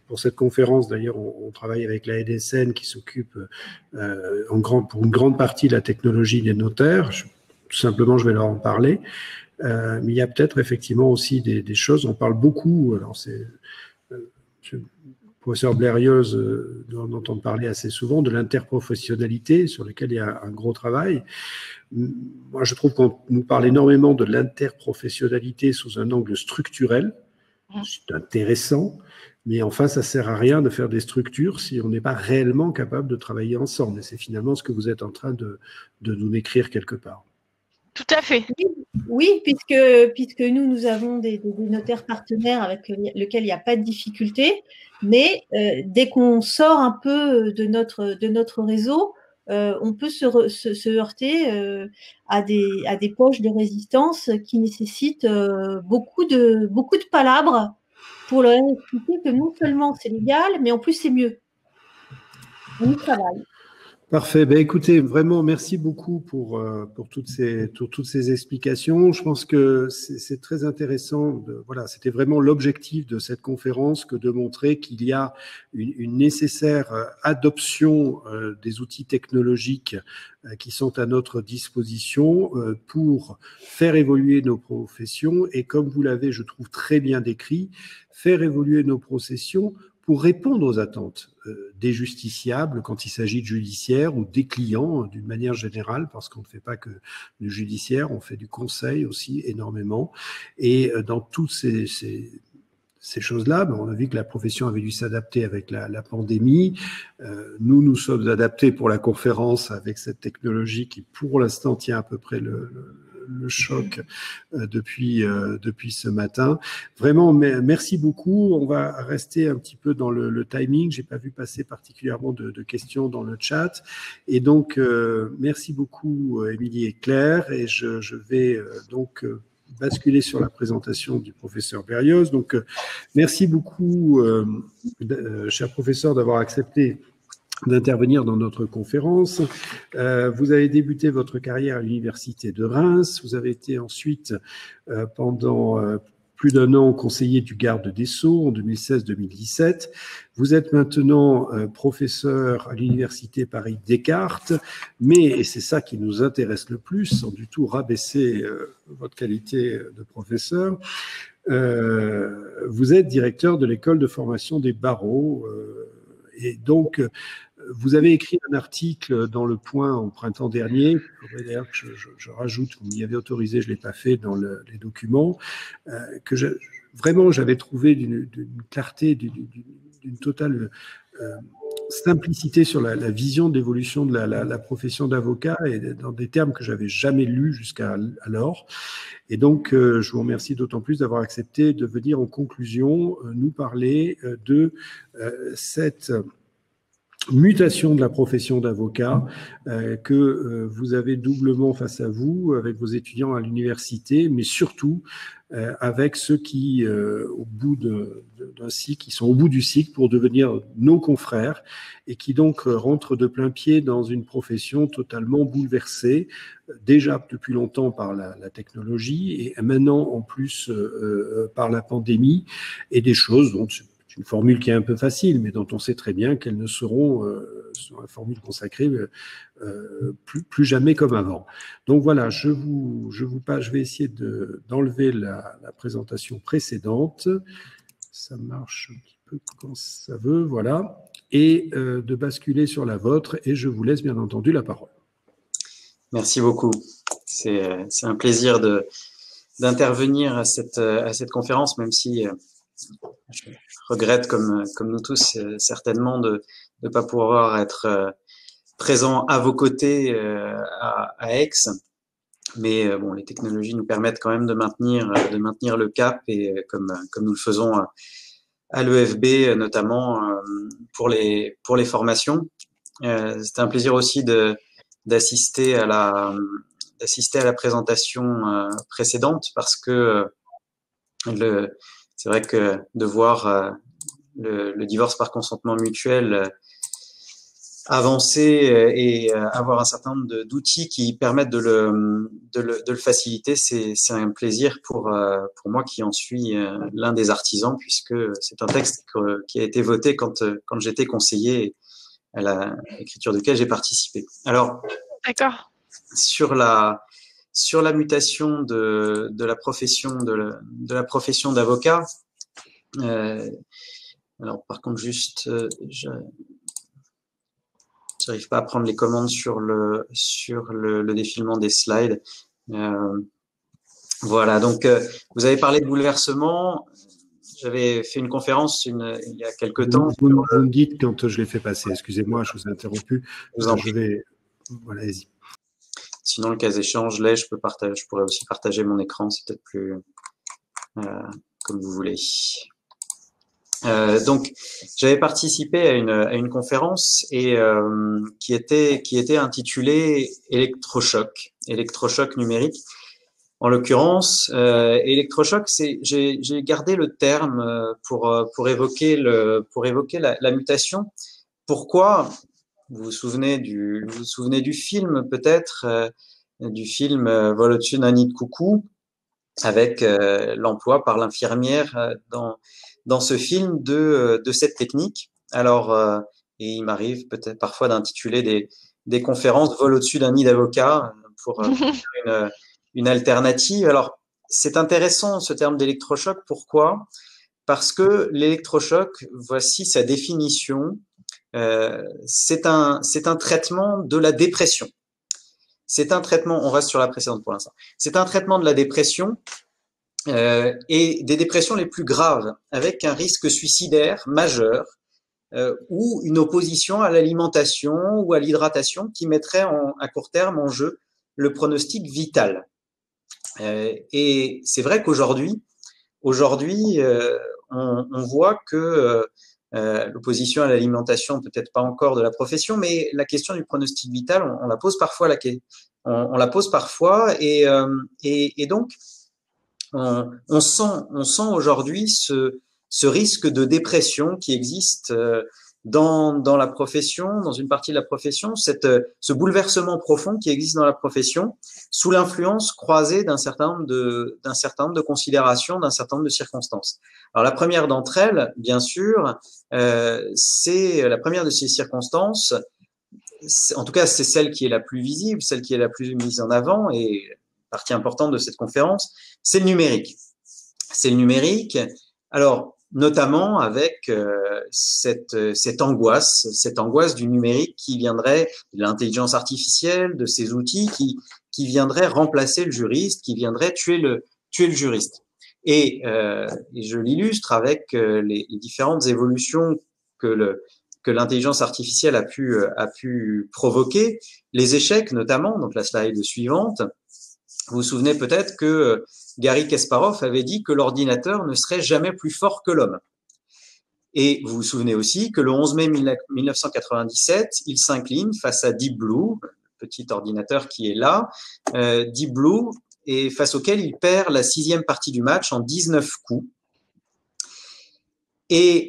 Pour cette conférence, d'ailleurs, on travaille avec la NSN qui s'occupe pour une grande partie de la technologie des notaires. Tout simplement, je vais leur en parler. Mais il y a peut-être effectivement aussi des choses, on parle beaucoup, alors c'est le professeur Blérios doit en entendre parler assez souvent, de l'interprofessionnalité sur lequel il y a un gros travail. Moi, je trouve qu'on nous parle énormément de l'interprofessionnalité sous un angle structurel. C'est intéressant, mais enfin, ça ne sert à rien de faire des structures si on n'est pas réellement capable de travailler ensemble. Et c'est finalement ce que vous êtes en train de nous décrire quelque part. Tout à fait. Oui, puisque nous avons des notaires partenaires avec lesquels il n'y a pas de difficulté, mais dès qu'on sort un peu de notre réseau, on peut se heurter à des poches de résistance qui nécessitent beaucoup de palabres pour leur expliquer que non seulement c'est légal, mais en plus c'est mieux. On y travaille. Parfait. Ben, écoutez, vraiment, merci beaucoup pour toutes ces explications. Je pense que c'est très intéressant. Voilà, c'était vraiment l'objectif de cette conférence que de montrer qu'il y a une nécessaire adoption des outils technologiques qui sont à notre disposition pour faire évoluer nos professions et, comme vous l'avez, je trouve, très bien décrit, faire évoluer nos professions pour répondre aux attentes des justiciables quand il s'agit de judiciaire ou des clients d'une manière générale, parce qu'on ne fait pas que du judiciaire, on fait du conseil aussi énormément. Et dans toutes ces choses-là, on a vu que la profession avait dû s'adapter avec la pandémie. Nous sommes adaptés pour la conférence avec cette technologie qui, pour l'instant, tient à peu près le choc depuis ce matin. Vraiment, merci beaucoup. On va rester un petit peu dans le timing. J'ai pas vu passer particulièrement de questions dans le chat. Et donc, merci beaucoup, Émilie et Claire. Et je vais donc basculer sur la présentation du professeur Blérios. Donc, merci beaucoup, cher professeur, d'avoir accepté d'intervenir dans notre conférence. Vous avez débuté votre carrière à l'Université de Reims. Vous avez été ensuite, pendant plus d'un an, conseiller du garde des Sceaux en 2016-2017. Vous êtes maintenant professeur à l'Université Paris-Descartes, mais, et c'est ça qui nous intéresse le plus, sans du tout rabaisser votre qualité de professeur, vous êtes directeur de l'école de formation des barreaux. Et donc, vous avez écrit un article dans Le Point au printemps dernier. D'ailleurs, je rajoute, vous m'y avez autorisé, je ne l'ai pas fait dans les documents, que vraiment j'avais trouvé d'une clarté, d'une totale simplicité sur la vision d'évolution de la profession d'avocat et dans des termes que j'avais jamais lus jusqu'à alors. Et donc, je vous remercie d'autant plus d'avoir accepté de venir en conclusion nous parler de cette mutation de la profession d'avocat que vous avez doublement face à vous avec vos étudiants à l'université, mais surtout avec ceux qui, au bout d'un cycle, qui sont au bout du cycle pour devenir nos confrères et qui donc rentrent de plein pied dans une profession totalement bouleversée, déjà depuis longtemps par la technologie et maintenant en plus par la pandémie et des choses dont une formule qui est un peu facile, mais dont on sait très bien qu'elles ne seront, sur la formule consacrée, plus jamais comme avant. Donc voilà, je vais essayer d'enlever la présentation précédente. Ça marche un petit peu quand ça veut, voilà. Et de basculer sur la vôtre, et je vous laisse bien entendu la parole. Merci beaucoup. C'est un plaisir d'intervenir à cette conférence, même si je regrette, comme nous tous, certainement, de ne pas pouvoir être présent à vos côtés à Aix. Mais bon, les technologies nous permettent quand même de maintenir le cap, et comme nous le faisons à l'EFB, notamment pour les formations. C'était un plaisir aussi d'assister à la présentation précédente, parce que c'est vrai que de voir le divorce par consentement mutuel avancer et avoir un certain nombre d'outils qui permettent de le faciliter, c'est un plaisir pour moi qui en suis l'un des artisans, puisque c'est un texte qui a été voté quand j'étais conseiller, à l'écriture duquel j'ai participé. Alors, d'accord. Sur la mutation de la profession d'avocat, alors par contre juste j'arrive pas à prendre les commandes sur le défilement des slides. Voilà, donc vous avez parlé de bouleversement. J'avais fait une conférence il y a quelque temps. Vous me dites quand je l'ai fait passer. Excusez-moi, je vous ai interrompu. Voilà, allez-y. Sinon, le cas échéant, je pourrais aussi partager mon écran, c'est peut-être plus comme vous voulez. Donc, j'avais participé à une conférence et qui était intitulée électrochoc numérique. En l'occurrence, électrochoc, j'ai gardé le terme pour évoquer la mutation. Pourquoi? Vous vous souvenez du film, peut-être, du film Vol au-dessus d'un nid de coucou, avec l'emploi par l'infirmière dans ce film de cette technique. Alors, et il m'arrive peut-être parfois d'intituler des conférences Vol au-dessus d'un nid d'avocat pour faire une alternative. Alors, c'est intéressant ce terme d'électrochoc. Pourquoi? Parce que l'électrochoc, voici sa définition. C'est un traitement de la dépression. C'est un traitement, on reste sur la précédente pour l'instant. C'est un traitement de la dépression et des dépressions les plus graves, avec un risque suicidaire majeur ou une opposition à l'alimentation ou à l'hydratation qui mettrait à court terme en jeu le pronostic vital. Et c'est vrai qu'aujourd'hui, on voit que l'opposition à l'alimentation, peut-être pas encore de la profession, mais la question du pronostic vital, on la pose parfois. On la pose parfois, et donc on sent aujourd'hui ce risque de dépression qui existe dans la profession, dans une partie de la profession, ce bouleversement profond qui existe dans la profession, sous l'influence croisée d'un certain nombre de considérations, d'un certain nombre de circonstances. Alors la première d'entre elles, bien sûr, c'est la première de ces circonstances. En tout cas, c'est celle qui est la plus visible, celle qui est la plus mise en avant, et partie importante de cette conférence, c'est le numérique. C'est le numérique. Alors, notamment avec cette angoisse du numérique qui viendrait de l'intelligence artificielle, de ces outils qui viendraient remplacer le juriste, qui viendraient tuer le juriste. Et je l'illustre avec les différentes évolutions que l'intelligence artificielle a pu provoquer, les échecs notamment. Donc la slide suivante, vous vous souvenez peut-être que Garry Kasparov avait dit que l'ordinateur ne serait jamais plus fort que l'homme. Et vous vous souvenez aussi que le 11 mai 1997, il s'incline face à Deep Blue, le petit ordinateur qui est là, Deep Blue, et face auquel il perd la 6e partie du match en 19 coups. Et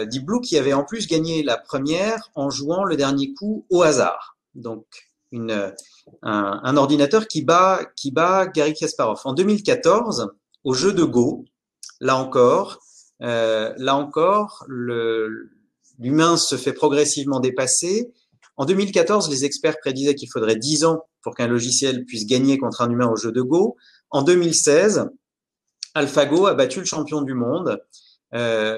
Deep Blue qui avait en plus gagné la première en jouant le dernier coup au hasard. Donc un ordinateur qui bat Garry Kasparov. En 2014, au jeu de Go, là encore, l'humain se fait progressivement dépasser. En 2014, les experts prédisaient qu'il faudrait 10 ans pour qu'un logiciel puisse gagner contre un humain au jeu de Go. En 2016, AlphaGo a battu le champion du monde. AlphaGo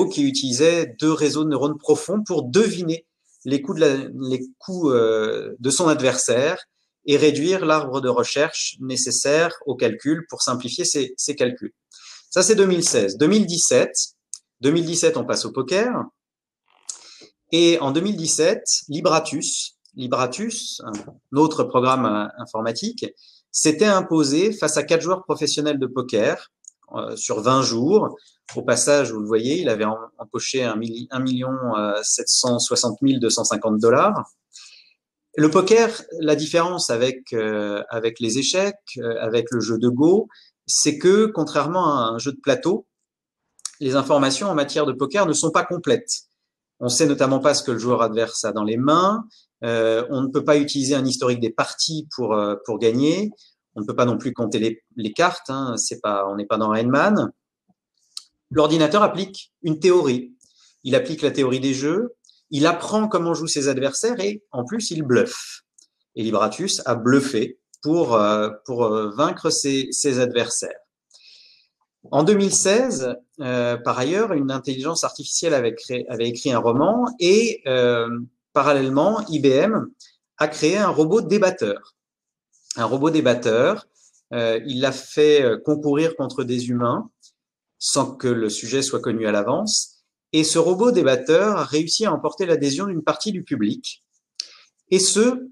qui utilisait 2 réseaux de neurones profonds pour deviner les coups de son adversaire et réduire l'arbre de recherche nécessaire au calcul pour simplifier ces calculs. Ça, c'est 2016. 2017, on passe au poker. Et en 2017, Libratus, un autre programme informatique, s'était imposé face à 4 joueurs professionnels de poker sur 20 jours. Au passage, vous le voyez, il avait empoché 1 760 250 $. Le poker, la différence avec les échecs, avec le jeu de Go, c'est que contrairement à un jeu de plateau, les informations en matière de poker ne sont pas complètes. On sait notamment pas ce que le joueur adverse a dans les mains. On ne peut pas utiliser un historique des parties pour gagner. On ne peut pas non plus compter les cartes. Hein. On n'est pas dans Rain Man. L'ordinateur applique une théorie. Il applique la théorie des jeux. Il apprend comment jouent ses adversaires et en plus il bluffe. Et Libratus a bluffé pour vaincre ses adversaires. En 2016, par ailleurs, une intelligence artificielle avait écrit un roman et parallèlement, IBM a créé un robot débatteur. Un robot débatteur, il l'a fait concourir contre des humains sans que le sujet soit connu à l'avance. Et ce robot débatteur a réussi à emporter l'adhésion d'une partie du public. Et ce,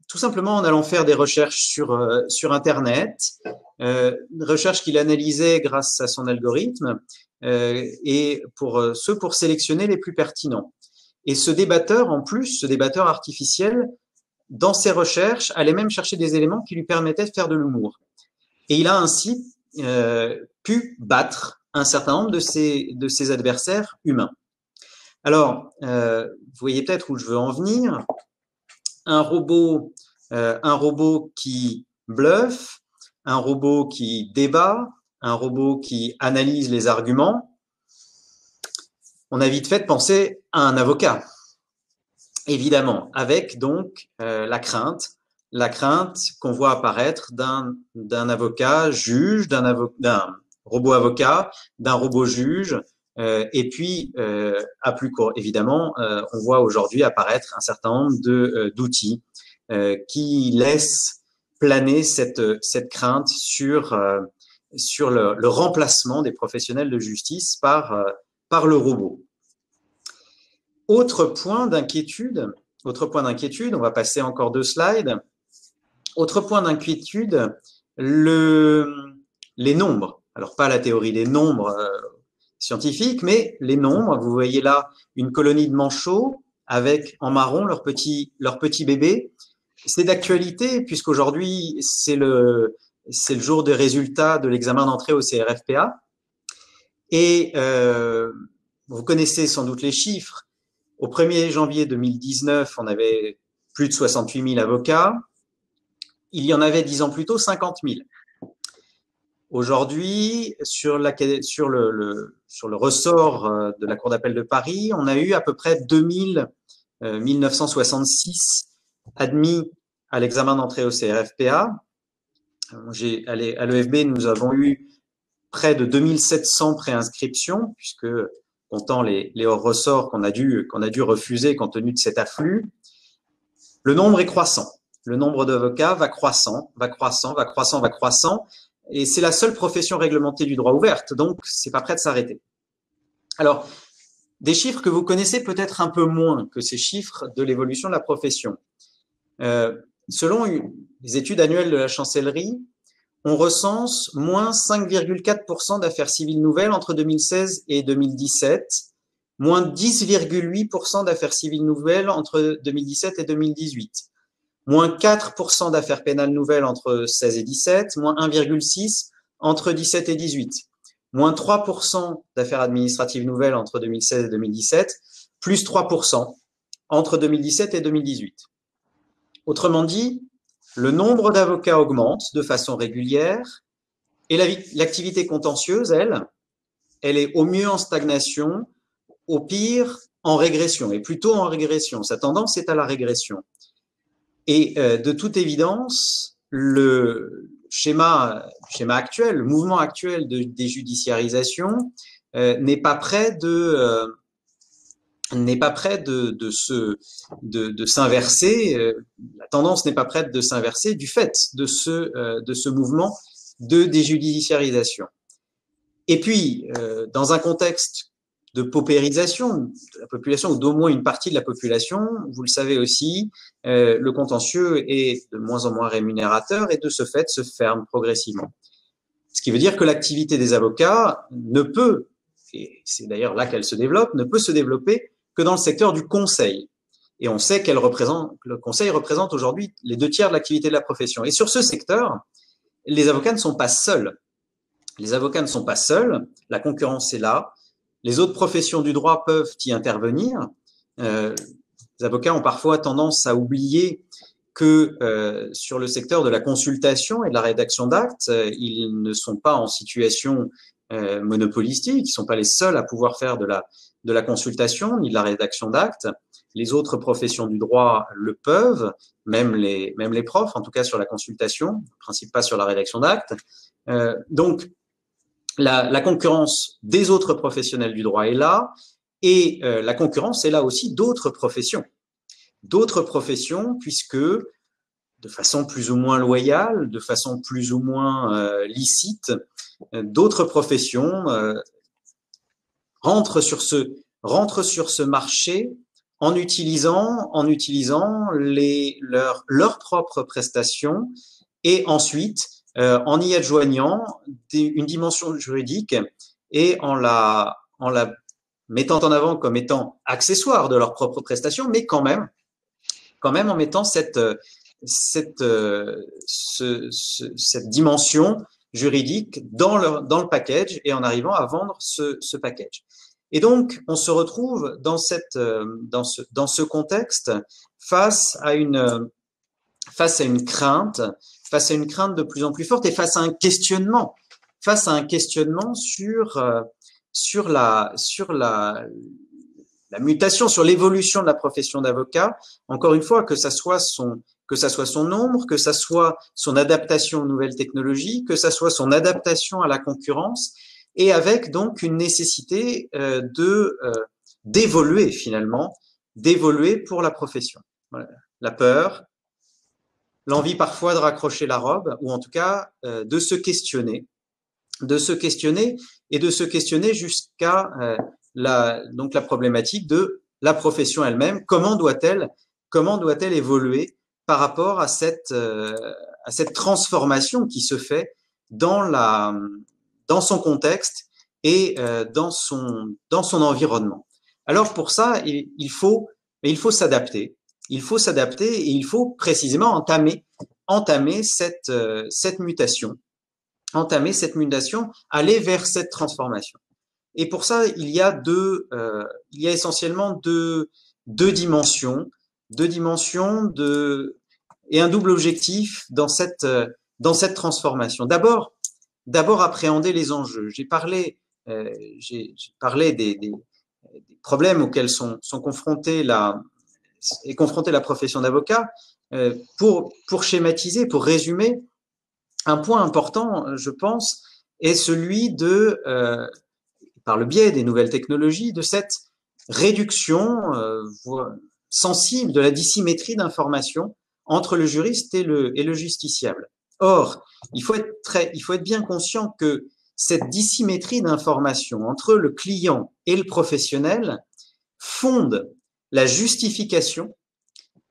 tout simplement en allant faire des recherches sur Internet, recherches qu'il analysait grâce à son algorithme, et pour sélectionner les plus pertinents. Et ce débatteur, en plus, ce débatteur artificiel, dans ses recherches, allait même chercher des éléments qui lui permettaient de faire de l'humour. Et il a ainsi pu battre un certain nombre de ses adversaires humains. Alors, vous voyez peut-être où je veux en venir. Un robot qui bluffe, un robot qui débat, un robot qui analyse les arguments. On a vite fait de penser à un avocat, évidemment, avec donc la crainte qu'on voit apparaître d'un avocat juge, d'un robot avocat, d'un robot juge, et puis à plus court, évidemment, on voit aujourd'hui apparaître un certain nombre d'outils qui laissent planer cette crainte sur le remplacement des professionnels de justice par le robot. Autre point d'inquiétude, on va passer encore 2 slides. Autre point d'inquiétude, les nombres. Alors, pas la théorie des nombres scientifiques, mais les nombres. Vous voyez là une colonie de manchots avec en marron leur petit bébé. C'est d'actualité puisqu'aujourd'hui, c'est le jour des résultats de l'examen d'entrée au CRFPA. Et vous connaissez sans doute les chiffres. Au 1er janvier 2019, on avait plus de 68 000 avocats. Il y en avait 10 ans plus tôt 50 000. Aujourd'hui, sur le ressort de la Cour d'appel de Paris, on a eu à peu près 1966 admis à l'examen d'entrée au CRFPA. À l'EFB, nous avons eu près de 2700 préinscriptions, puisque comptant les hors ressorts qu'on a dû refuser compte tenu de cet afflux. Le nombre est croissant. Le nombre d'avocats va croissant. Et c'est la seule profession réglementée du droit ouverte, donc c'est pas prêt de s'arrêter. Alors, des chiffres que vous connaissez peut-être un peu moins que ces chiffres de l'évolution de la profession. Selon les études annuelles de la chancellerie, on recense moins 5,4% d'affaires civiles nouvelles entre 2016 et 2017, moins 10,8% d'affaires civiles nouvelles entre 2017 et 2018. Moins 4% d'affaires pénales nouvelles entre 16 et 17, moins 1,6% entre 17 et 18, moins 3% d'affaires administratives nouvelles entre 2016 et 2017, plus 3% entre 2017 et 2018. Autrement dit, le nombre d'avocats augmente de façon régulière et l'activité contentieuse, elle est au mieux en stagnation, au pire en régression, et plutôt en régression. Sa tendance est à la régression. Et de toute évidence, le schéma actuel, le mouvement actuel de déjudiciarisation n'est pas prêt de n'est pas prêt de s'inverser. La tendance n'est pas prête de s'inverser du fait de ce mouvement de déjudiciarisation. Et puis, dans un contexte de paupérisation de la population, ou d'au moins une partie de la population, vous le savez aussi, le contentieux est de moins en moins rémunérateur et de ce fait se ferme progressivement. Ce qui veut dire que l'activité des avocats ne peut, et c'est d'ailleurs là qu'elle se développe, ne peut se développer que dans le secteur du conseil. Et on sait le conseil représente aujourd'hui les 2/3 de l'activité de la profession. Et sur ce secteur, les avocats ne sont pas seuls. Les avocats ne sont pas seuls, la concurrence est là, les autres professions du droit peuvent y intervenir. Les avocats ont parfois tendance à oublier que sur le secteur de la consultation et de la rédaction d'actes, ils ne sont pas en situation monopolistique, ils ne sont pas les seuls à pouvoir faire de la consultation ni de la rédaction d'actes. Les autres professions du droit le peuvent, même les profs, en tout cas sur la consultation, en principe pas sur la rédaction d'actes. Donc, la concurrence des autres professionnels du droit est là, et la concurrence est là aussi d'autres professions. D'autres professions, puisque de façon plus ou moins loyale, de façon plus ou moins licite, d'autres professions rentrent sur ce marché en utilisant leurs propres prestations et ensuite en y adjoignant une dimension juridique et en la mettant en avant comme étant accessoire de leurs propres prestations, mais quand même en mettant cette dimension juridique dans le package et en arrivant à vendre ce package. Et donc, on se retrouve dans ce contexte face à une crainte de plus en plus forte et face à un questionnement sur la mutation, sur l'évolution de la profession d'avocat. Encore une fois, que ça soit son nombre, que ça soit son adaptation aux nouvelles technologies, que ça soit son adaptation à la concurrence, et avec donc une nécessité d'évoluer finalement, d'évoluer pour la profession. Voilà. La peur, l'envie parfois de raccrocher la robe, ou en tout cas de se questionner jusqu'à la problématique de la profession elle-même. Comment doit-elle évoluer par rapport à cette transformation qui se fait dans son contexte et dans son environnement. Alors pour ça, il faut s'adapter. Il faut s'adapter et il faut précisément entamer cette mutation, aller vers cette transformation. Et pour ça, il y a essentiellement deux dimensions et un double objectif dans cette transformation. D'abord appréhender les enjeux. J'ai parlé des problèmes auxquels sont confrontés la profession d'avocat. Pour schématiser, pour résumer, un point important, je pense, est celui par le biais des nouvelles technologies, de cette réduction sensible de la dissymétrie d'information entre le juriste et le justiciable. Or, il faut être bien conscient que cette dissymétrie d'information entre le client et le professionnel fonde la justification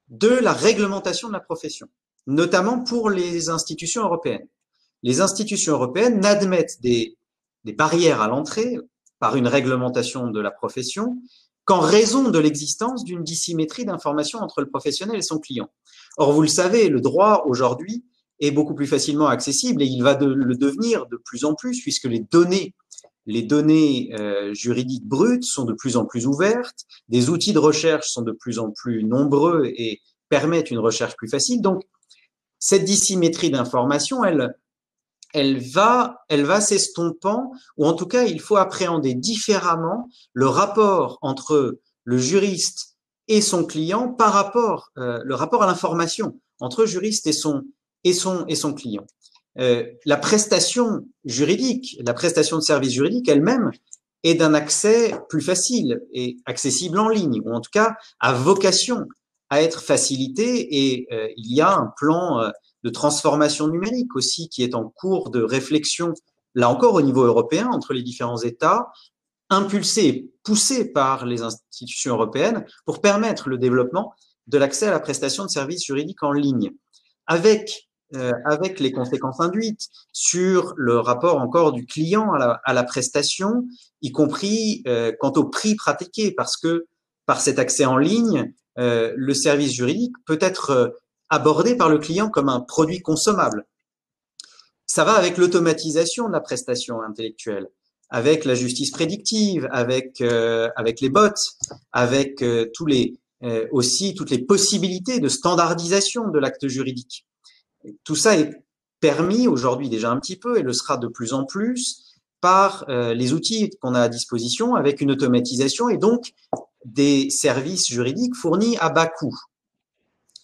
de la réglementation de la profession, notamment pour les institutions européennes. Les institutions européennes n'admettent des barrières à l'entrée par une réglementation de la profession qu'en raison de l'existence d'une dissymétrie d'information entre le professionnel et son client. Or, vous le savez, le droit aujourd'hui est beaucoup plus facilement accessible et il va le devenir de plus en plus puisque les données juridiques brutes sont de plus en plus ouvertes, des outils de recherche sont de plus en plus nombreux et permettent une recherche plus facile. Donc, cette dissymétrie d'information, elle va s'estompant, ou en tout cas, il faut appréhender différemment le rapport entre le juriste et son client par rapport, le rapport à l'information entre le juriste et son client. La prestation juridique, la prestation de service juridique elle-même et d'un accès plus facile et accessible en ligne, ou en tout cas a vocation à être facilité. Et il y a un plan de transformation numérique aussi qui est en cours de réflexion, là encore au niveau européen, entre les différents États, impulsé et poussé par les institutions européennes pour permettre le développement de l'accès à la prestation de services juridiques en ligne, avec les conséquences induites sur le rapport encore du client à la prestation, y compris quant au prix pratiqué, parce que par cet accès en ligne, le service juridique peut être abordé par le client comme un produit consommable. Ça va avec l'automatisation de la prestation intellectuelle, avec la justice prédictive, avec les bots, avec aussi toutes les possibilités de standardisation de l'acte juridique. Tout ça est permis aujourd'hui déjà un petit peu et le sera de plus en plus par les outils qu'on a à disposition, avec une automatisation et donc des services juridiques fournis à bas coût.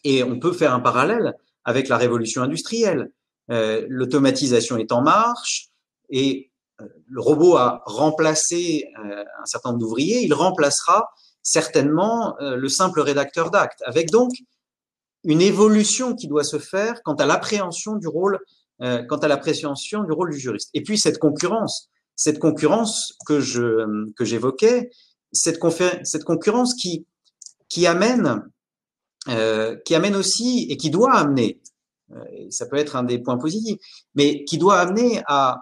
Et on peut faire un parallèle avec la révolution industrielle. L'automatisation est en marche et le robot a remplacé un certain nombre d'ouvriers. Il remplacera certainement le simple rédacteur d'actes, avec donc une évolution qui doit se faire quant à l'appréhension du rôle, du juriste. Et puis cette concurrence que j'évoquais, cette concurrence qui amène aussi et qui doit amener, ça peut être un des points positifs, mais qui doit amener à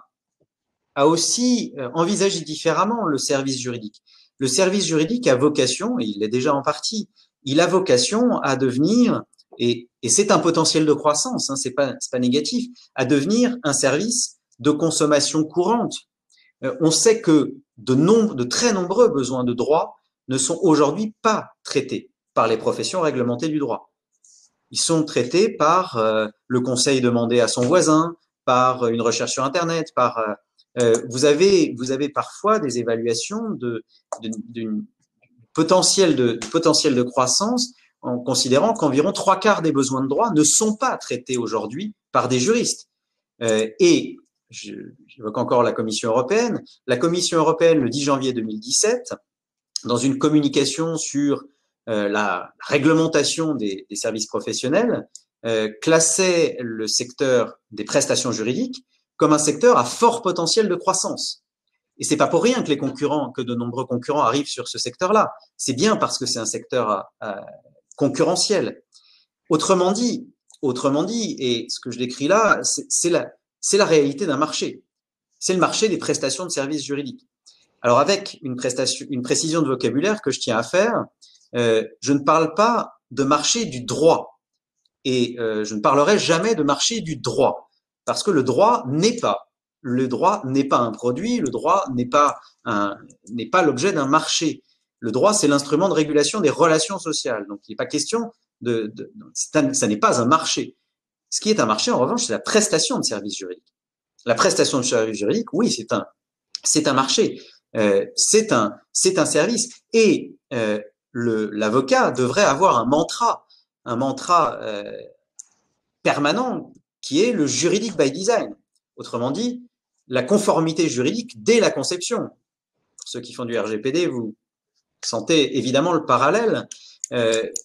aussi envisager différemment le service juridique. Le service juridique a vocation, et il l'est déjà en partie, il a vocation à devenir, et c'est un potentiel de croissance, hein, c'est pas négatif, à devenir un service de consommation courante. On sait que de très nombreux besoins de droit ne sont aujourd'hui pas traités par les professions réglementées du droit. Ils sont traités par le conseil demandé à son voisin, par une recherche sur Internet, par vous avez parfois des évaluations d'une potentiel de croissance en considérant qu'environ 3/4 des besoins de droit ne sont pas traités aujourd'hui par des juristes. Et j'évoque encore la Commission européenne. La Commission européenne, le 10 janvier 2017, dans une communication sur la réglementation des services professionnels, classait le secteur des prestations juridiques comme un secteur à fort potentiel de croissance. Et c'est pas pour rien que de nombreux concurrents arrivent sur ce secteur-là. C'est bien parce que c'est un secteur concurrentiel. Autrement dit, et ce que je décris là, c'est la réalité d'un marché. C'est le marché des prestations de services juridiques. Alors avec une précision de vocabulaire que je tiens à faire, je ne parle pas de marché du droit et je ne parlerai jamais de marché du droit parce que le droit n'est pas un produit, le droit n'est pas l'objet d'un marché. Le droit, c'est l'instrument de régulation des relations sociales. Donc, il n'est pas question ça n'est pas un marché. Ce qui est un marché, en revanche, c'est la prestation de services juridiques. La prestation de services juridiques, oui, c'est un marché. C'est un service. Et l'avocat devrait avoir un mantra permanent qui est le juridique by design. Autrement dit, la conformité juridique dès la conception. Pour ceux qui font du RGPD, vous sentez évidemment le parallèle.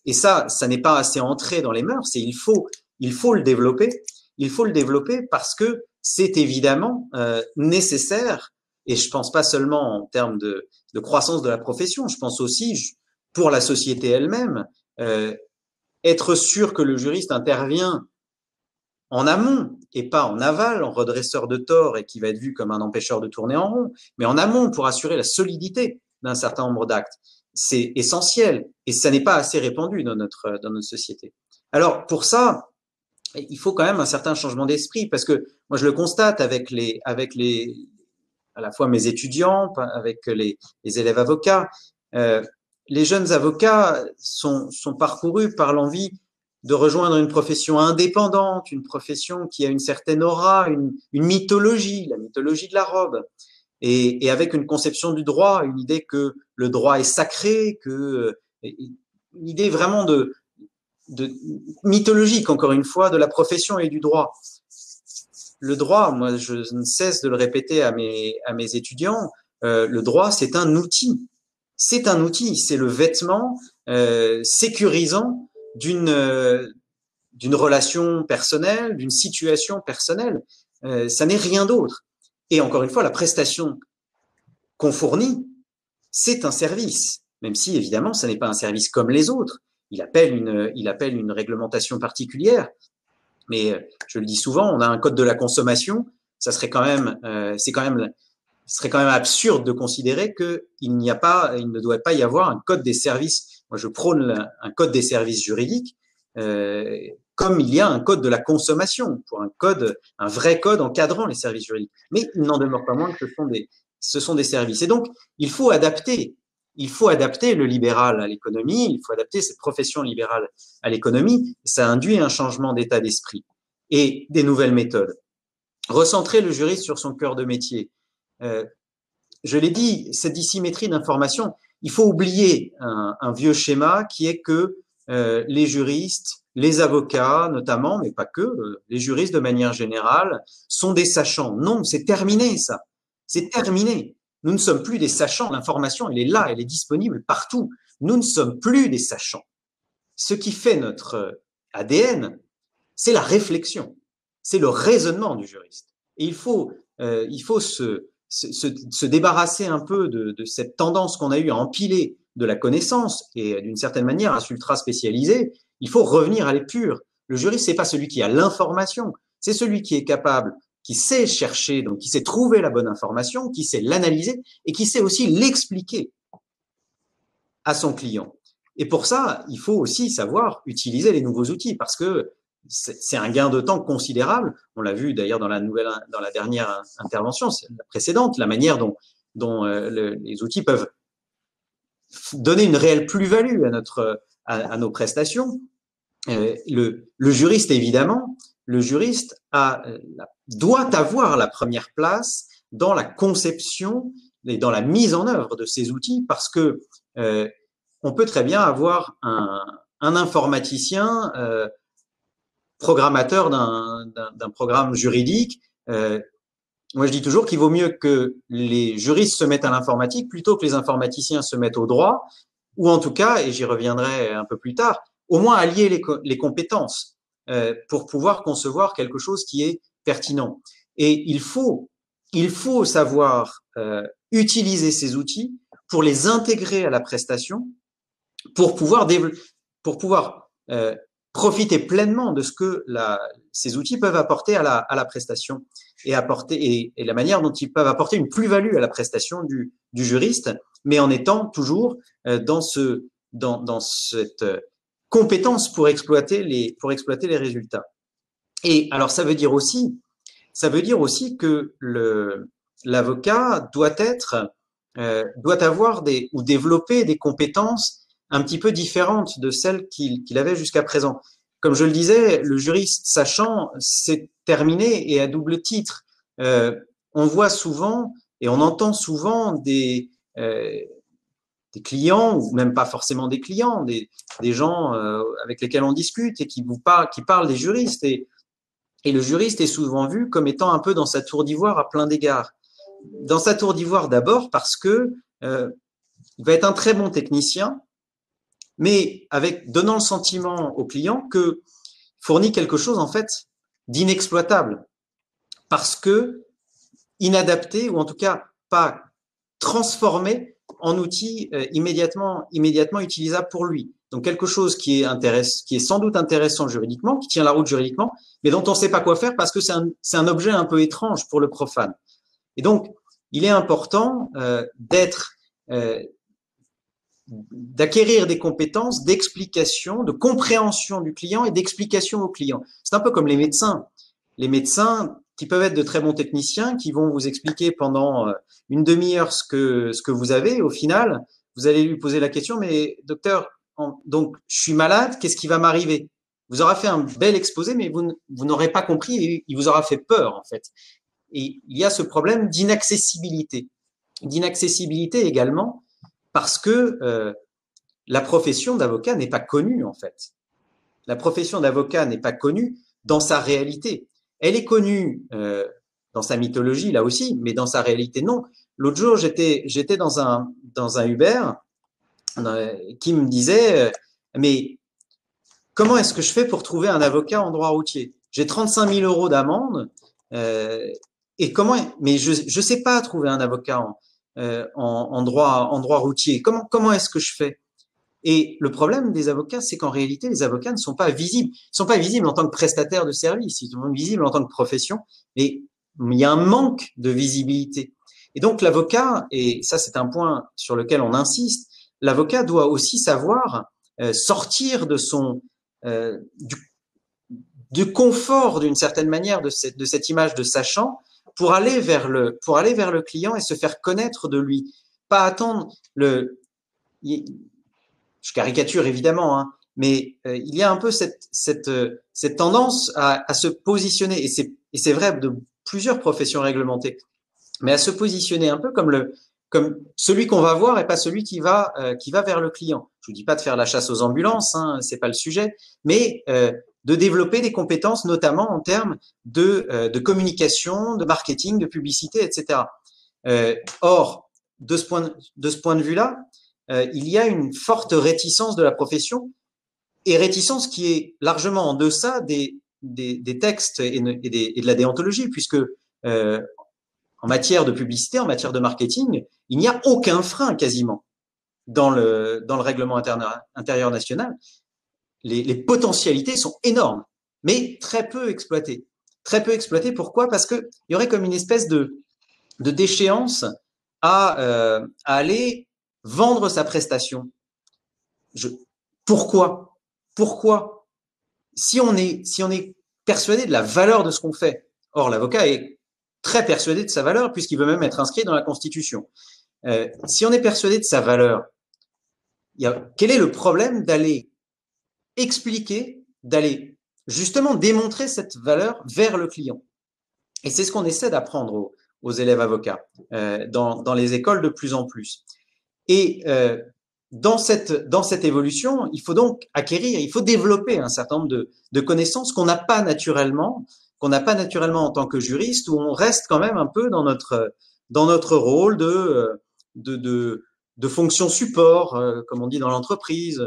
Et ça n'est pas assez ancré dans les mœurs. Il faut le développer. Il faut le développer parce que c'est évidemment nécessaire. Et je pense pas seulement en termes de croissance de la profession. Je pense aussi pour la société elle-même, être sûr que le juriste intervient en amont et pas en aval, en redresseur de tort et qui va être vu comme un empêcheur de tourner en rond, mais en amont pour assurer la solidité d'un certain nombre d'actes. C'est essentiel et ça n'est pas assez répandu dans notre société. Alors pour ça, il faut quand même un certain changement d'esprit parce que moi je le constate avec à la fois mes étudiants, avec les élèves avocats. Les jeunes avocats sont parcourus par l'envie de rejoindre une profession indépendante, une profession qui a une certaine aura, une mythologie, la mythologie de la robe, et avec une conception du droit, une idée que le droit est sacré, une idée vraiment de mythologique, encore une fois, de la profession et du droit. Le droit, moi, je ne cesse de le répéter à mes étudiants, le droit, c'est un outil. C'est un outil, c'est le vêtement sécurisant d'une relation personnelle, d'une situation personnelle. Ça n'est rien d'autre. Et encore une fois, la prestation qu'on fournit, c'est un service, même si évidemment, ça n'est pas un service comme les autres. Il appelle une réglementation particulière. Mais je le dis souvent, on a un code de la consommation. Ça serait quand même, ce serait quand même absurde de considérer il ne doit pas y avoir un code des services. Moi, je prône un code des services juridiques, comme il y a un code de la consommation, pour un vrai code encadrant les services juridiques. Mais il n'en demeure pas moins que ce sont des services. Et donc, il faut adapter le libéral à l'économie, il faut adapter cette profession libérale à l'économie. Ça induit un changement d'état d'esprit et des nouvelles méthodes. Recentrer le juriste sur son cœur de métier. Je l'ai dit, cette dissymétrie d'information, il faut oublier un vieux schéma qui est que les juristes, les avocats notamment, mais pas que, les juristes de manière générale, sont des sachants. Non, c'est terminé ça. C'est terminé. Nous ne sommes plus des sachants. L'information, elle est là, elle est disponible partout. Nous ne sommes plus des sachants. Ce qui fait notre ADN, c'est la réflexion, c'est le raisonnement du juriste. Et il faut se débarrasser un peu de cette tendance qu'on a eue à empiler de la connaissance et d'une certaine manière à s'ultra spécialiser. Il faut revenir à l'épure. Le juriste, c'est pas celui qui a l'information, c'est celui qui est capable, qui sait chercher, donc qui sait trouver la bonne information, qui sait l'analyser et qui sait aussi l'expliquer à son client. Et pour ça, il faut aussi savoir utiliser les nouveaux outils parce que c'est un gain de temps considérable. On l'a vu d'ailleurs dans la dernière intervention, la précédente, la manière dont les outils peuvent donner une réelle plus-value à nos prestations. Le juriste, évidemment, doit avoir la première place dans la conception et dans la mise en œuvre de ces outils parce que on peut très bien avoir un informaticien programmateur d'un programme juridique. Moi, je dis toujours qu'il vaut mieux que les juristes se mettent à l'informatique plutôt que les informaticiens se mettent au droit, ou en tout cas, et j'y reviendrai un peu plus tard, au moins allier les compétences pour pouvoir concevoir quelque chose qui est pertinent. Et il faut savoir utiliser ces outils pour les intégrer à la prestation, pour pouvoir profiter pleinement de ce que ces outils peuvent apporter à la prestation et la manière dont ils peuvent apporter une plus-value à la prestation du juriste, mais en étant toujours dans cette compétence pour exploiter les résultats. Et alors ça veut dire aussi que l'avocat doit avoir ou développer des compétences un petit peu différentes de celles qu'il avait jusqu'à présent. Comme je le disais, le juriste sachant, c'est terminé et à double titre. On voit souvent et on entend souvent des clients, ou même pas forcément des clients, des gens avec lesquels on discute et qui parlent des juristes. Et le juriste est souvent vu comme étant un peu dans sa tour d'ivoire à plein d'égards. Dans sa tour d'ivoire d'abord parce que il va être un très bon technicien, mais donnant le sentiment au client que fournit quelque chose en fait d'inexploitable parce que inadapté ou en tout cas pas transformé en outil immédiatement utilisable pour lui. Donc quelque chose qui est sans doute intéressant juridiquement, qui tient la route juridiquement, mais dont on ne sait pas quoi faire parce que c'est un objet un peu étrange pour le profane. Et donc il est important d'acquérir des compétences d'explication, de compréhension du client et d'explication au client. C'est un peu comme les médecins. Les médecins qui peuvent être de très bons techniciens, qui vont vous expliquer pendant une demi-heure ce que vous avez. Au final, vous allez lui poser la question, mais docteur, donc je suis malade, qu'est-ce qui va m'arriver? Vous aurez fait un bel exposé, mais vous n'aurez pas compris et il vous aura fait peur en fait. Et il y a ce problème d'inaccessibilité. D'inaccessibilité également, parce que la profession d'avocat n'est pas connue, en fait. La profession d'avocat n'est pas connue dans sa réalité. Elle est connue dans sa mythologie, là aussi, mais dans sa réalité, non. l'autre jour, j'étais dans un Uber qui me disait mais comment est-ce que je fais pour trouver un avocat en droit routier? J'ai 35 000 € d'amende et mais je sais pas trouver un avocat en droit routier. Comment est-ce que je fais? Et le problème des avocats, c'est qu'en réalité, les avocats ne sont pas visibles. Ils ne sont pas visibles en tant que prestataires de services, ils sont visibles en tant que profession, mais il y a un manque de visibilité. Et donc l'avocat, et ça c'est un point sur lequel on insiste, l'avocat doit aussi savoir sortir de du confort d'une certaine manière de cette image de sachant pour aller vers le client et se faire connaître de lui. Pas attendre je caricature évidemment, hein, mais il y a un peu cette tendance à se positionner, et c'est vrai de plusieurs professions réglementées, mais à se positionner un peu comme celui qu'on va voir et pas celui qui va vers le client. Je vous dis pas de faire la chasse aux ambulances, hein, c'est pas le sujet, mais de développer des compétences, notamment en termes de communication, de marketing, de publicité, etc. Or, de ce point de vue-là, il y a une forte réticence de la profession, et réticence qui est largement en deçà des textes et de la déontologie, puisque en matière de publicité, en matière de marketing, il n'y a aucun frein quasiment dans le règlement intérieur national. Les potentialités sont énormes, mais très peu exploitées. Très peu exploitées, pourquoi? Parce qu'il y aurait comme une espèce de déchéance à aller vendre sa prestation. Pourquoi? Si on est persuadé de la valeur de ce qu'on fait, or l'avocat est très persuadé de sa valeur puisqu'il veut même être inscrit dans la Constitution. Si on est persuadé de sa valeur, quel est le problème d'aller expliquer, d'aller justement démontrer cette valeur vers le client? Et c'est ce qu'on essaie d'apprendre aux élèves avocats dans les écoles de plus en plus. Et dans cette évolution, il faut donc il faut développer un certain nombre de connaissances qu'on n'a pas naturellement en tant que juriste, où on reste quand même un peu dans notre rôle de fonction support, comme on dit dans l'entreprise,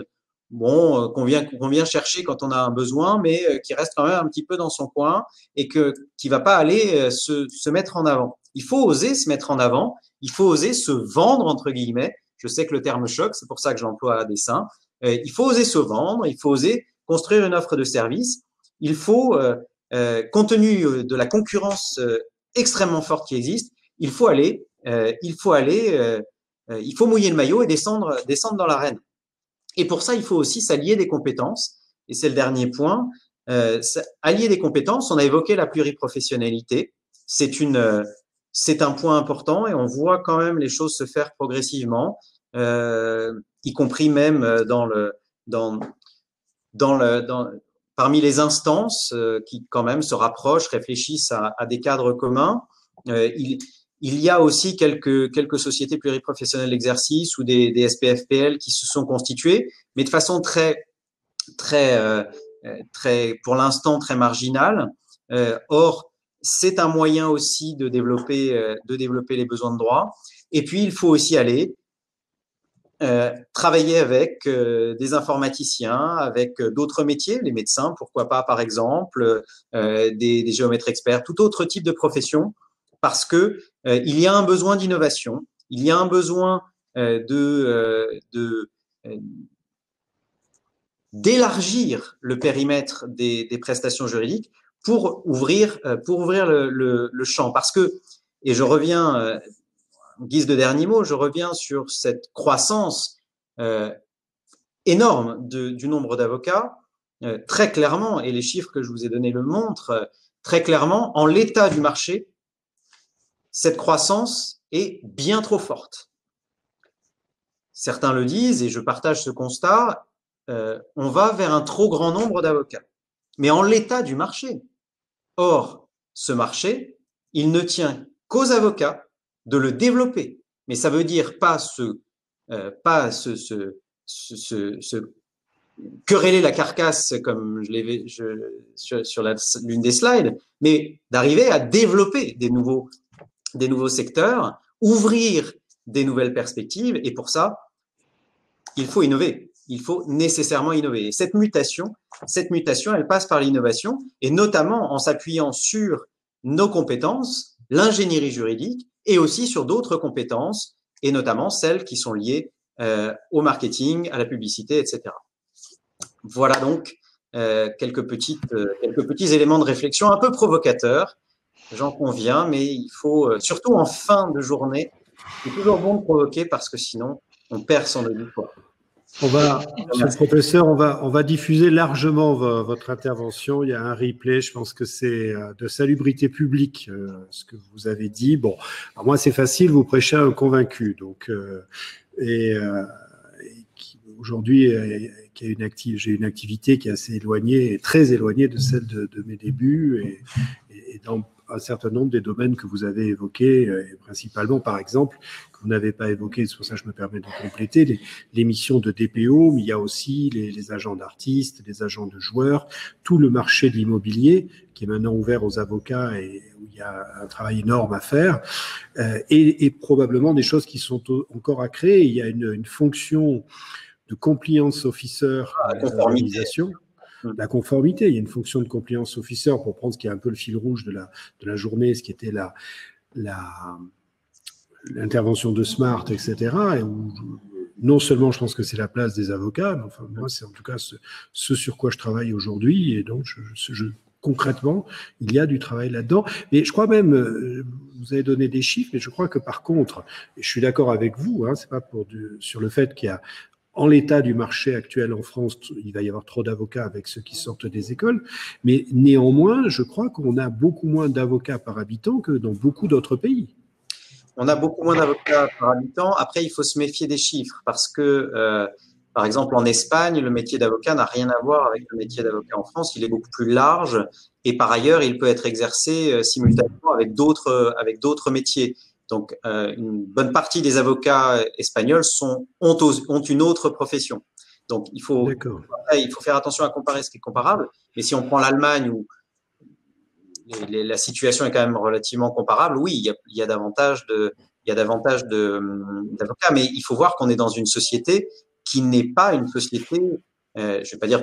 qu'on vient chercher quand on a un besoin, mais qui reste quand même un petit peu dans son coin et qui va pas aller se mettre en avant. Il faut oser se mettre en avant, il faut oser se vendre entre guillemets. Je sais que le terme choque, c'est pour ça que je l'emploie à dessein. Il faut oser se vendre, il faut oser construire une offre de service. Il faut, compte tenu de la concurrence extrêmement forte qui existe, il faut mouiller le maillot et descendre dans l'arène. Et pour ça, il faut aussi s'allier des compétences. Et c'est le dernier point. Allier des compétences, on a évoqué la pluriprofessionnalité. C'est un point important et on voit quand même les choses se faire progressivement, y compris même parmi les instances qui quand même se rapprochent, réfléchissent à des cadres communs. Il y a aussi quelques sociétés pluriprofessionnelles d'exercice ou des SPFPL qui se sont constituées, mais de façon très, pour l'instant, très marginale. Or, c'est un moyen aussi de développer les besoins de droit. Et puis, il faut aussi aller travailler avec des informaticiens, avec d'autres métiers, les médecins, pourquoi pas, par exemple, des géomètres experts, tout autre type de profession, parce que il y a un besoin d'innovation, il y a un besoin d'élargir le périmètre des prestations juridiques pour ouvrir le champ. Parce que, et je reviens, en guise de dernier mot, je reviens sur cette croissance énorme du nombre d'avocats, très clairement, et les chiffres que je vous ai donnés le montrent, très clairement, en l'état du marché, cette croissance est bien trop forte. Certains le disent, et je partage ce constat, on va vers un trop grand nombre d'avocats. Mais en l'état du marché. Or, ce marché, il ne tient qu'aux avocats de le développer. Mais ça veut dire pas se quereller la carcasse comme je l'ai sur l'une des slides, mais d'arriver à développer des nouveaux secteurs ouvrir des nouvelles perspectives. Et pour ça, il faut innover. Il faut nécessairement innover. Et cette mutation, elle passe par l'innovation, et notamment en s'appuyant sur nos compétences, l'ingénierie juridique, et aussi sur d'autres compétences, et notamment celles qui sont liées au marketing, à la publicité, etc. Voilà donc quelques petits éléments de réflexion un peu provocateurs, j'en conviens, mais il faut, surtout en fin de journée, c'est toujours bon de provoquer parce que sinon, on perd son auditoire. Monsieur le professeur, on va diffuser largement votre intervention. Il y a un replay, je pense que c'est de salubrité publique, ce que vous avez dit. Bon, alors moi, c'est facile, vous prêchez à un convaincu. Donc, aujourd'hui, j'ai une activité qui est assez éloignée, et très éloignée de celle de mes débuts, et dans un certain nombre des domaines que vous avez évoqués, et principalement, par exemple, que vous n'avez pas évoqué, c'est pour ça que je me permets de compléter, les missions de DPO, mais il y a aussi les agents d'artistes, les agents de joueurs, tout le marché de l'immobilier qui est maintenant ouvert aux avocats et où il y a un travail énorme à faire, et probablement des choses qui sont encore à créer. Il y a une fonction de compliance officer dans les organisations. La conformité, il y a une fonction de compliance officer pour prendre ce qui est un peu le fil rouge de la journée, ce qui était l'intervention de Smart, etc. Et où, non seulement je pense que c'est la place des avocats, mais enfin moi c'est en tout cas ce sur quoi je travaille aujourd'hui, et donc concrètement il y a du travail là-dedans. Mais je crois même, vous avez donné des chiffres, mais je crois que par contre, et je suis d'accord avec vous, c'est pas sur le fait qu'il y a en l'état du marché actuel en France, il va y avoir trop d'avocats avec ceux qui sortent des écoles, mais néanmoins, je crois qu'on a beaucoup moins d'avocats par habitant que dans beaucoup d'autres pays. On a beaucoup moins d'avocats par habitant. Après, il faut se méfier des chiffres parce que, par exemple, en Espagne, le métier d'avocat n'a rien à voir avec le métier d'avocat en France. Il est beaucoup plus large, et par ailleurs, il peut être exercé simultanément avec d'autres métiers. Donc, une bonne partie des avocats espagnols ont une autre profession. Donc, il faut faire attention à comparer ce qui est comparable. Mais si on prend l'Allemagne, où la situation est quand même relativement comparable, oui, il y a davantage d'avocats. Mais il faut voir qu'on est dans une société qui n'est pas une société, je ne vais pas dire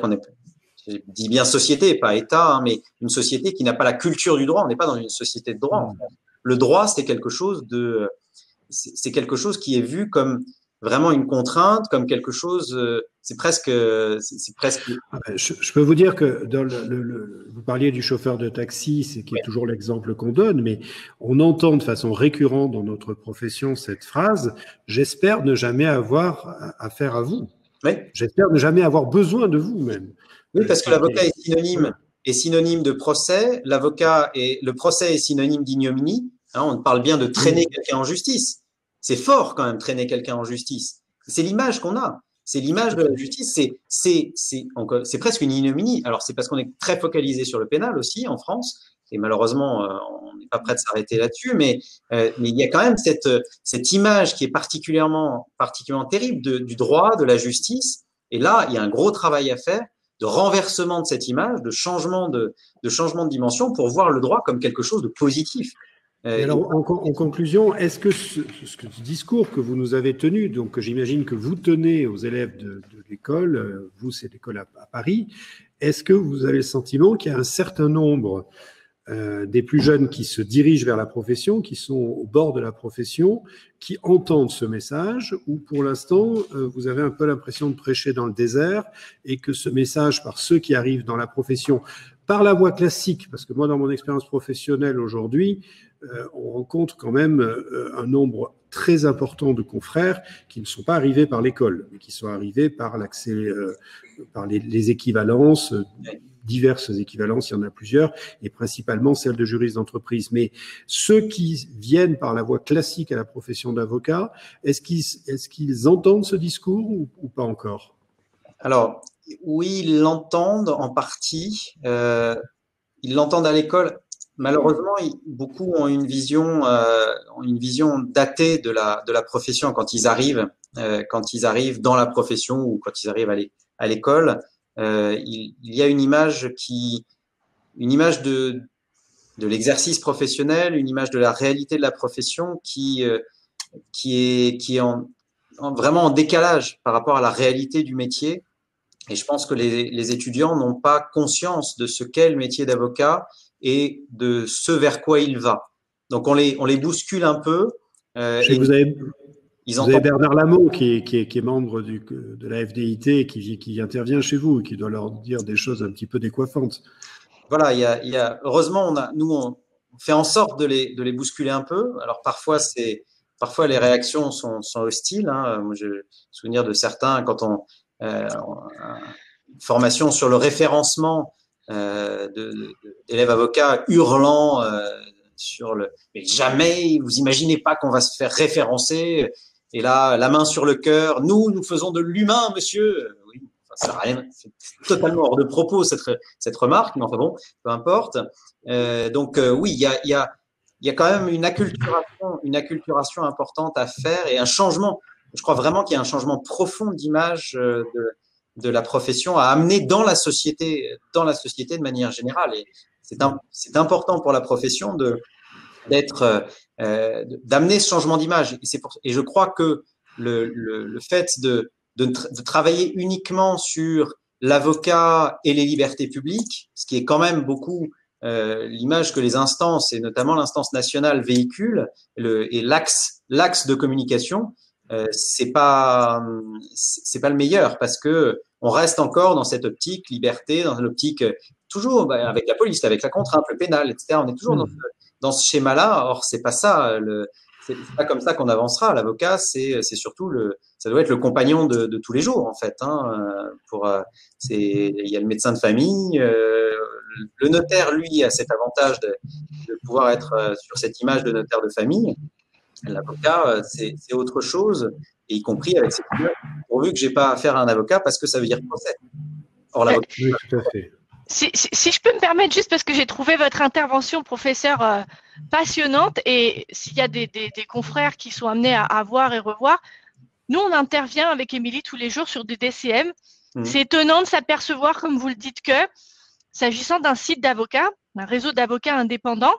je dis bien société, pas État, mais une société qui n'a pas la culture du droit. On n'est pas dans une société de droit. Le droit, c'est quelque chose qui est vu comme vraiment une contrainte, comme quelque chose, c'est presque. Je peux vous dire que vous parliez du chauffeur de taxi, c'est qui est toujours l'exemple qu'on donne, mais on entend de façon récurrente dans notre profession cette phrase « J'espère ne jamais avoir affaire à vous. Oui. J'espère ne jamais avoir besoin de vous même. » Oui, parce que l'avocat est synonyme de procès. Le procès est synonyme d'ignominie. On parle bien de traîner quelqu'un en justice. C'est fort quand même, traîner quelqu'un en justice. C'est l'image qu'on a. C'est l'image de la justice. C'est presque une ignominie. Alors, c'est parce qu'on est très focalisé sur le pénal aussi en France. Et malheureusement, on n'est pas prêt de s'arrêter là-dessus. Mais il y a quand même cette image qui est particulièrement terrible du droit, de la justice. Et là, il y a un gros travail à faire de renversement de cette image, de changement de dimension pour voir le droit comme quelque chose de positif. Et alors, en conclusion, est-ce que ce discours que vous nous avez tenu, donc que j'imagine que vous tenez aux élèves de l'école, vous c'est l'école à Paris, est-ce que vous avez le sentiment qu'il y a un certain nombre des plus jeunes qui se dirigent vers la profession, qui sont au bord de la profession, qui entendent ce message, ou pour l'instant, vous avez un peu l'impression de prêcher dans le désert, et que ce message, par ceux qui arrivent dans la profession, par la voie classique, parce que moi, dans mon expérience professionnelle aujourd'hui, on rencontre quand même un nombre très important de confrères qui ne sont pas arrivés par l'école, mais qui sont arrivés par l'accès, par les équivalences, diverses équivalences, il y en a plusieurs, et principalement celles de juristes d'entreprise. Mais ceux qui viennent par la voie classique à la profession d'avocat, est-ce qu'ils entendent ce discours ou pas encore? Alors, oui, ils l'entendent en partie. Ils l'entendent à l'école. Malheureusement, beaucoup ont une vision datée de la profession quand ils arrivent dans la profession ou quand ils arrivent à l'école. Il y a une image de l'exercice professionnel, une image de la réalité de la profession qui qui est vraiment en décalage par rapport à la réalité du métier. Et je pense que les étudiants n'ont pas conscience de ce qu'est le métier d'avocat et de ce vers quoi il va. Donc, on les bouscule un peu. Vous avez Bernard Lameau qui est membre de la FDIT et qui intervient chez vous et qui doit leur dire des choses un petit peu décoiffantes. Voilà, heureusement, nous, on fait en sorte de les bousculer un peu. Alors, parfois les réactions sont hostiles. Hein. Moi, j'ai le souvenir de certains, quand formation sur le référencement d'élèves avocats hurlant mais jamais, vous imaginez pas qu'on va se faire référencer. Et là, la main sur le cœur, nous faisons de l'humain, monsieur. Oui, ça n'a rien, c'est totalement hors de propos cette remarque, mais enfin bon, peu importe. Oui, il y a quand même une acculturation importante à faire et un changement. Je crois vraiment qu'il y a un changement profond d'image de la profession à amener dans la société de manière générale. Et c'est important pour la profession d'amener ce changement d'image. Et je crois que le fait de travailler uniquement sur l'avocat et les libertés publiques, ce qui est quand même beaucoup l'image que les instances, et notamment l'instance nationale, véhiculent, et l'axe de communication, c'est pas le meilleur, parce que on reste encore dans cette optique liberté, dans l'optique toujours avec la police, avec la contrainte, le pénal, etc. On est toujours dans ce schéma-là. Or, c'est pas ça. C'est pas comme ça qu'on avancera. L'avocat, c'est surtout ça doit être le compagnon de tous les jours, en fait. Hein, il y a le médecin de famille. Le notaire, lui, a cet avantage de pouvoir être sur cette image de notaire de famille. L'avocat, c'est autre chose, et y compris avec cette image, pourvu que j'ai pas affaire à un avocat, parce que ça veut dire procès. Or, l'avocat, oui, tout à fait. Si je peux me permettre, juste parce que j'ai trouvé votre intervention, professeur, passionnante, et s'il y a des confrères qui sont amenés à voir et revoir, nous, on intervient avec Émilie tous les jours sur des DCM. C'est étonnant de s'apercevoir, comme vous le dites, que s'agissant d'un site d'avocats, un réseau d'avocats indépendants,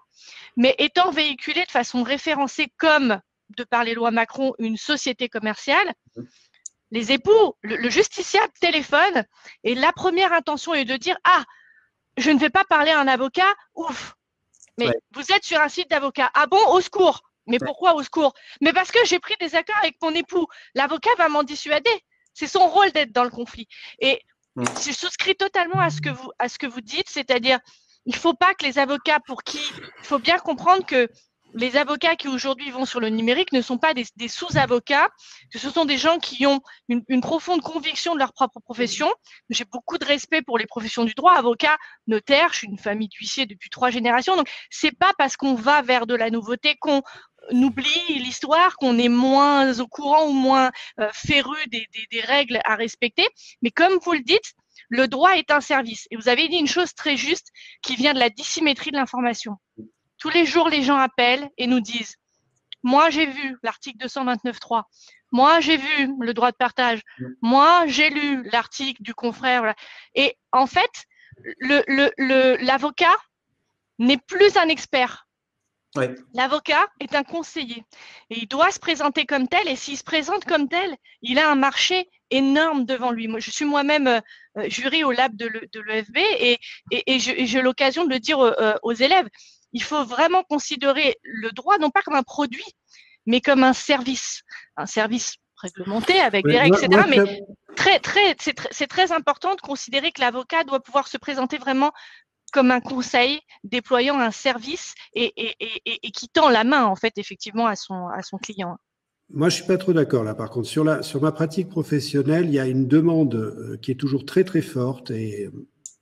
mais étant véhiculé de façon référencée comme, de par les lois Macron, une société commerciale, les époux, le justiciable téléphone, et la première intention est de dire « Ah, je ne vais pas parler à un avocat, ouf, mais vous êtes sur un site d'avocat. Ah bon, au secours. Mais pourquoi au secours? Mais parce que j'ai pris des accords avec mon époux. L'avocat va m'en dissuader. C'est son rôle d'être dans le conflit. » Et je souscris totalement à ce que vous dites, c'est-à-dire il ne faut pas que les avocats il faut bien comprendre que les avocats qui aujourd'hui vont sur le numérique ne sont pas des sous-avocats, que ce sont des gens qui ont une profonde conviction de leur propre profession. J'ai beaucoup de respect pour les professions du droit, avocat, notaire, je suis une famille d'huissiers depuis 3 générations, donc c'est pas parce qu'on va vers de la nouveauté qu'on oublie l'histoire, qu'on est moins au courant ou moins féru des règles à respecter. Mais comme vous le dites, le droit est un service. Et vous avez dit une chose très juste qui vient de la dissymétrie de l'information. Tous les jours, les gens appellent et nous disent « Moi, j'ai vu l'article 229.3. Moi, j'ai vu le droit de partage. Moi, j'ai lu l'article du confrère. » Et en fait, l'avocat n'est plus un expert. Oui. L'avocat est un conseiller et il doit se présenter comme tel, et s'il se présente comme tel, il a un marché énorme devant lui. Moi, je suis moi-même jury au lab de l'EFB et j'ai l'occasion de le dire aux élèves. Il faut vraiment considérer le droit non pas comme un produit, mais comme un service réglementé avec des règles, etc. Mais c'est très important de considérer que l'avocat doit pouvoir se présenter vraiment comme un conseil déployant un service et qui tend la main, en fait, effectivement, à son client. Moi, je ne suis pas trop d'accord là. Par contre, sur ma pratique professionnelle, il y a une demande qui est toujours très, très forte et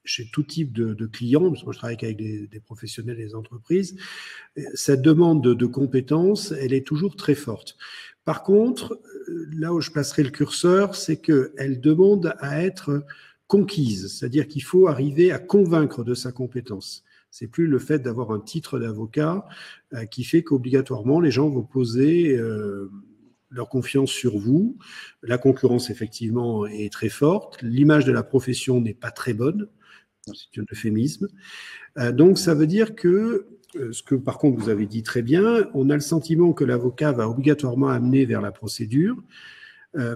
chez tout type de clients, parce que moi, je travaille avec des professionnels et des entreprises. Cette demande de compétences, elle est toujours très forte. Par contre, là où je placerai le curseur, c'est qu'elle demande à être conquise, c'est-à-dire qu'il faut arriver à convaincre de sa compétence. C'est plus le fait d'avoir un titre d'avocat qui fait qu'obligatoirement les gens vont poser leur confiance sur vous. La concurrence effectivement est très forte. L'image de la profession n'est pas très bonne. C'est un euphémisme. Donc ça veut dire que ce que par contre vous avez dit très bien, on a le sentiment que l'avocat va obligatoirement amener vers la procédure.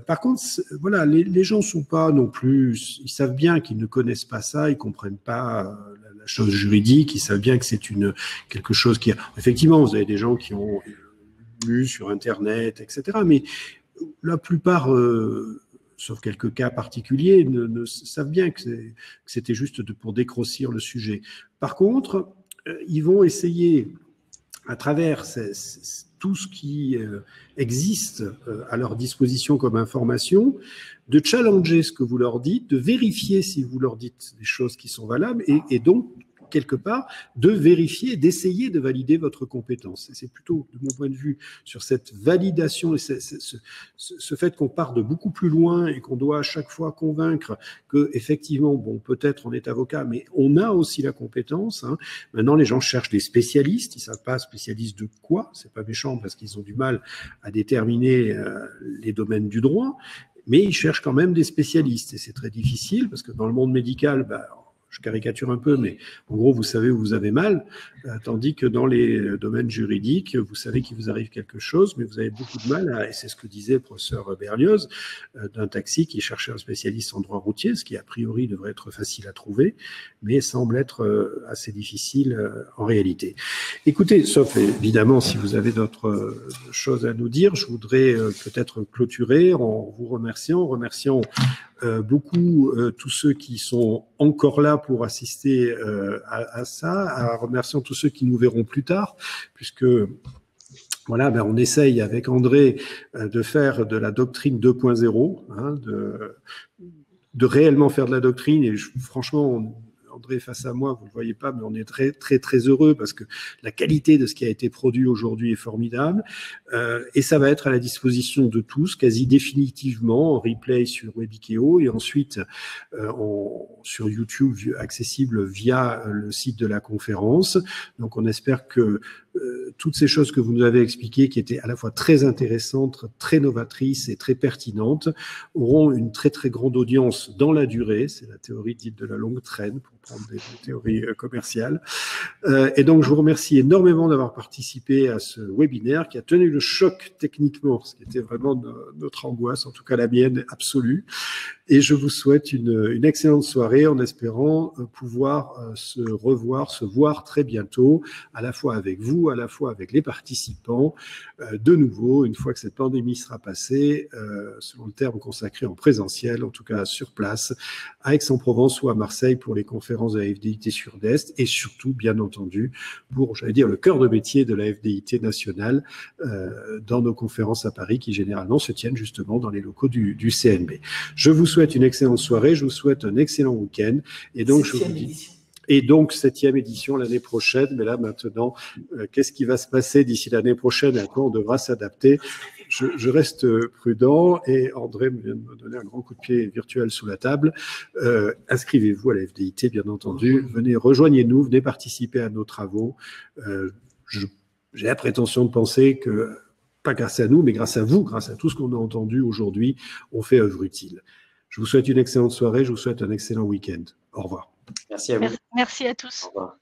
Par contre, voilà, les gens sont pas non plus, ils savent bien qu'ils ne connaissent pas ça, ils comprennent pas la chose juridique, ils savent bien que c'est quelque chose qui, effectivement, vous avez des gens qui ont lu sur Internet, etc. Mais la plupart, sauf quelques cas particuliers, ne savent bien que c'était juste pour dégrossir le sujet. Par contre, ils vont essayer, à travers tout ce qui existe à leur disposition comme information, de challenger ce que vous leur dites, de vérifier si vous leur dites des choses qui sont valables et donc, quelque part, de vérifier, d'essayer de valider votre compétence. Et c'est plutôt, de mon point de vue, sur cette validation et ce fait qu'on part de beaucoup plus loin et qu'on doit à chaque fois convaincre que, effectivement, bon, peut-être on est avocat, mais on a aussi la compétence. Hein. Maintenant, les gens cherchent des spécialistes. Ils savent pas spécialistes de quoi. C'est pas méchant parce qu'ils ont du mal à déterminer les domaines du droit. Mais ils cherchent quand même des spécialistes. Et c'est très difficile parce que dans le monde médical, je caricature un peu, mais en gros, vous savez où vous avez mal, tandis que dans les domaines juridiques, vous savez qu'il vous arrive quelque chose, mais vous avez beaucoup de mal, et c'est ce que disait le professeur Berlioz, d'un taxi qui cherchait un spécialiste en droit routier, ce qui a priori devrait être facile à trouver, mais semble être assez difficile en réalité. Écoutez, sauf évidemment si vous avez d'autres choses à nous dire, je voudrais peut-être clôturer en vous remerciant beaucoup tous ceux qui sont encore là pour assister à ça, en remerciant tous ceux qui nous verront plus tard, puisque voilà, on essaye avec André de faire de la doctrine 2.0, hein, de réellement faire de la doctrine, et franchement, André face à moi, vous ne le voyez pas, mais on est très, très, très heureux parce que la qualité de ce qui a été produit aujourd'hui est formidable. Et ça va être à la disposition de tous, quasi définitivement, en replay sur Webikeo et ensuite sur YouTube, accessible via le site de la conférence. Donc, on espère que toutes ces choses que vous nous avez expliquées, qui étaient à la fois très intéressantes, très novatrices et très pertinentes, auront une très, très grande audience dans la durée. C'est la théorie dite de la longue traîne, pour prendre des théories commerciales. Et donc, je vous remercie énormément d'avoir participé à ce webinaire qui a tenu le choc techniquement, ce qui était vraiment notre angoisse, en tout cas la mienne absolue. Et je vous souhaite une excellente soirée en espérant pouvoir se revoir, se voir très bientôt, à la fois avec vous, à la fois avec les participants, de nouveau, une fois que cette pandémie sera passée, selon le terme consacré en présentiel, en tout cas sur place, à Aix-en-Provence ou à Marseille pour les conférences de la FDIT Sud-Est et surtout, bien entendu, pour, j'allais dire, le cœur de métier de la FDIT nationale dans nos conférences à Paris qui généralement se tiennent justement dans les locaux du CNB. Je vous souhaite une excellente soirée, je vous souhaite un excellent week-end et donc je vous dis... Et donc, 7e édition l'année prochaine. Mais là, maintenant, qu'est-ce qui va se passer d'ici l'année prochaine et à quoi on devra s'adapter? Je reste prudent et André vient de me donner un grand coup de pied virtuel sous la table. Inscrivez-vous à la FDIT, bien entendu. Venez, rejoignez-nous, venez participer à nos travaux. J'ai la prétention de penser que, pas grâce à nous, mais grâce à vous, grâce à tout ce qu'on a entendu aujourd'hui, on fait œuvre utile. Je vous souhaite une excellente soirée, je vous souhaite un excellent week-end. Au revoir. Merci à vous. Merci à tous. Au revoir.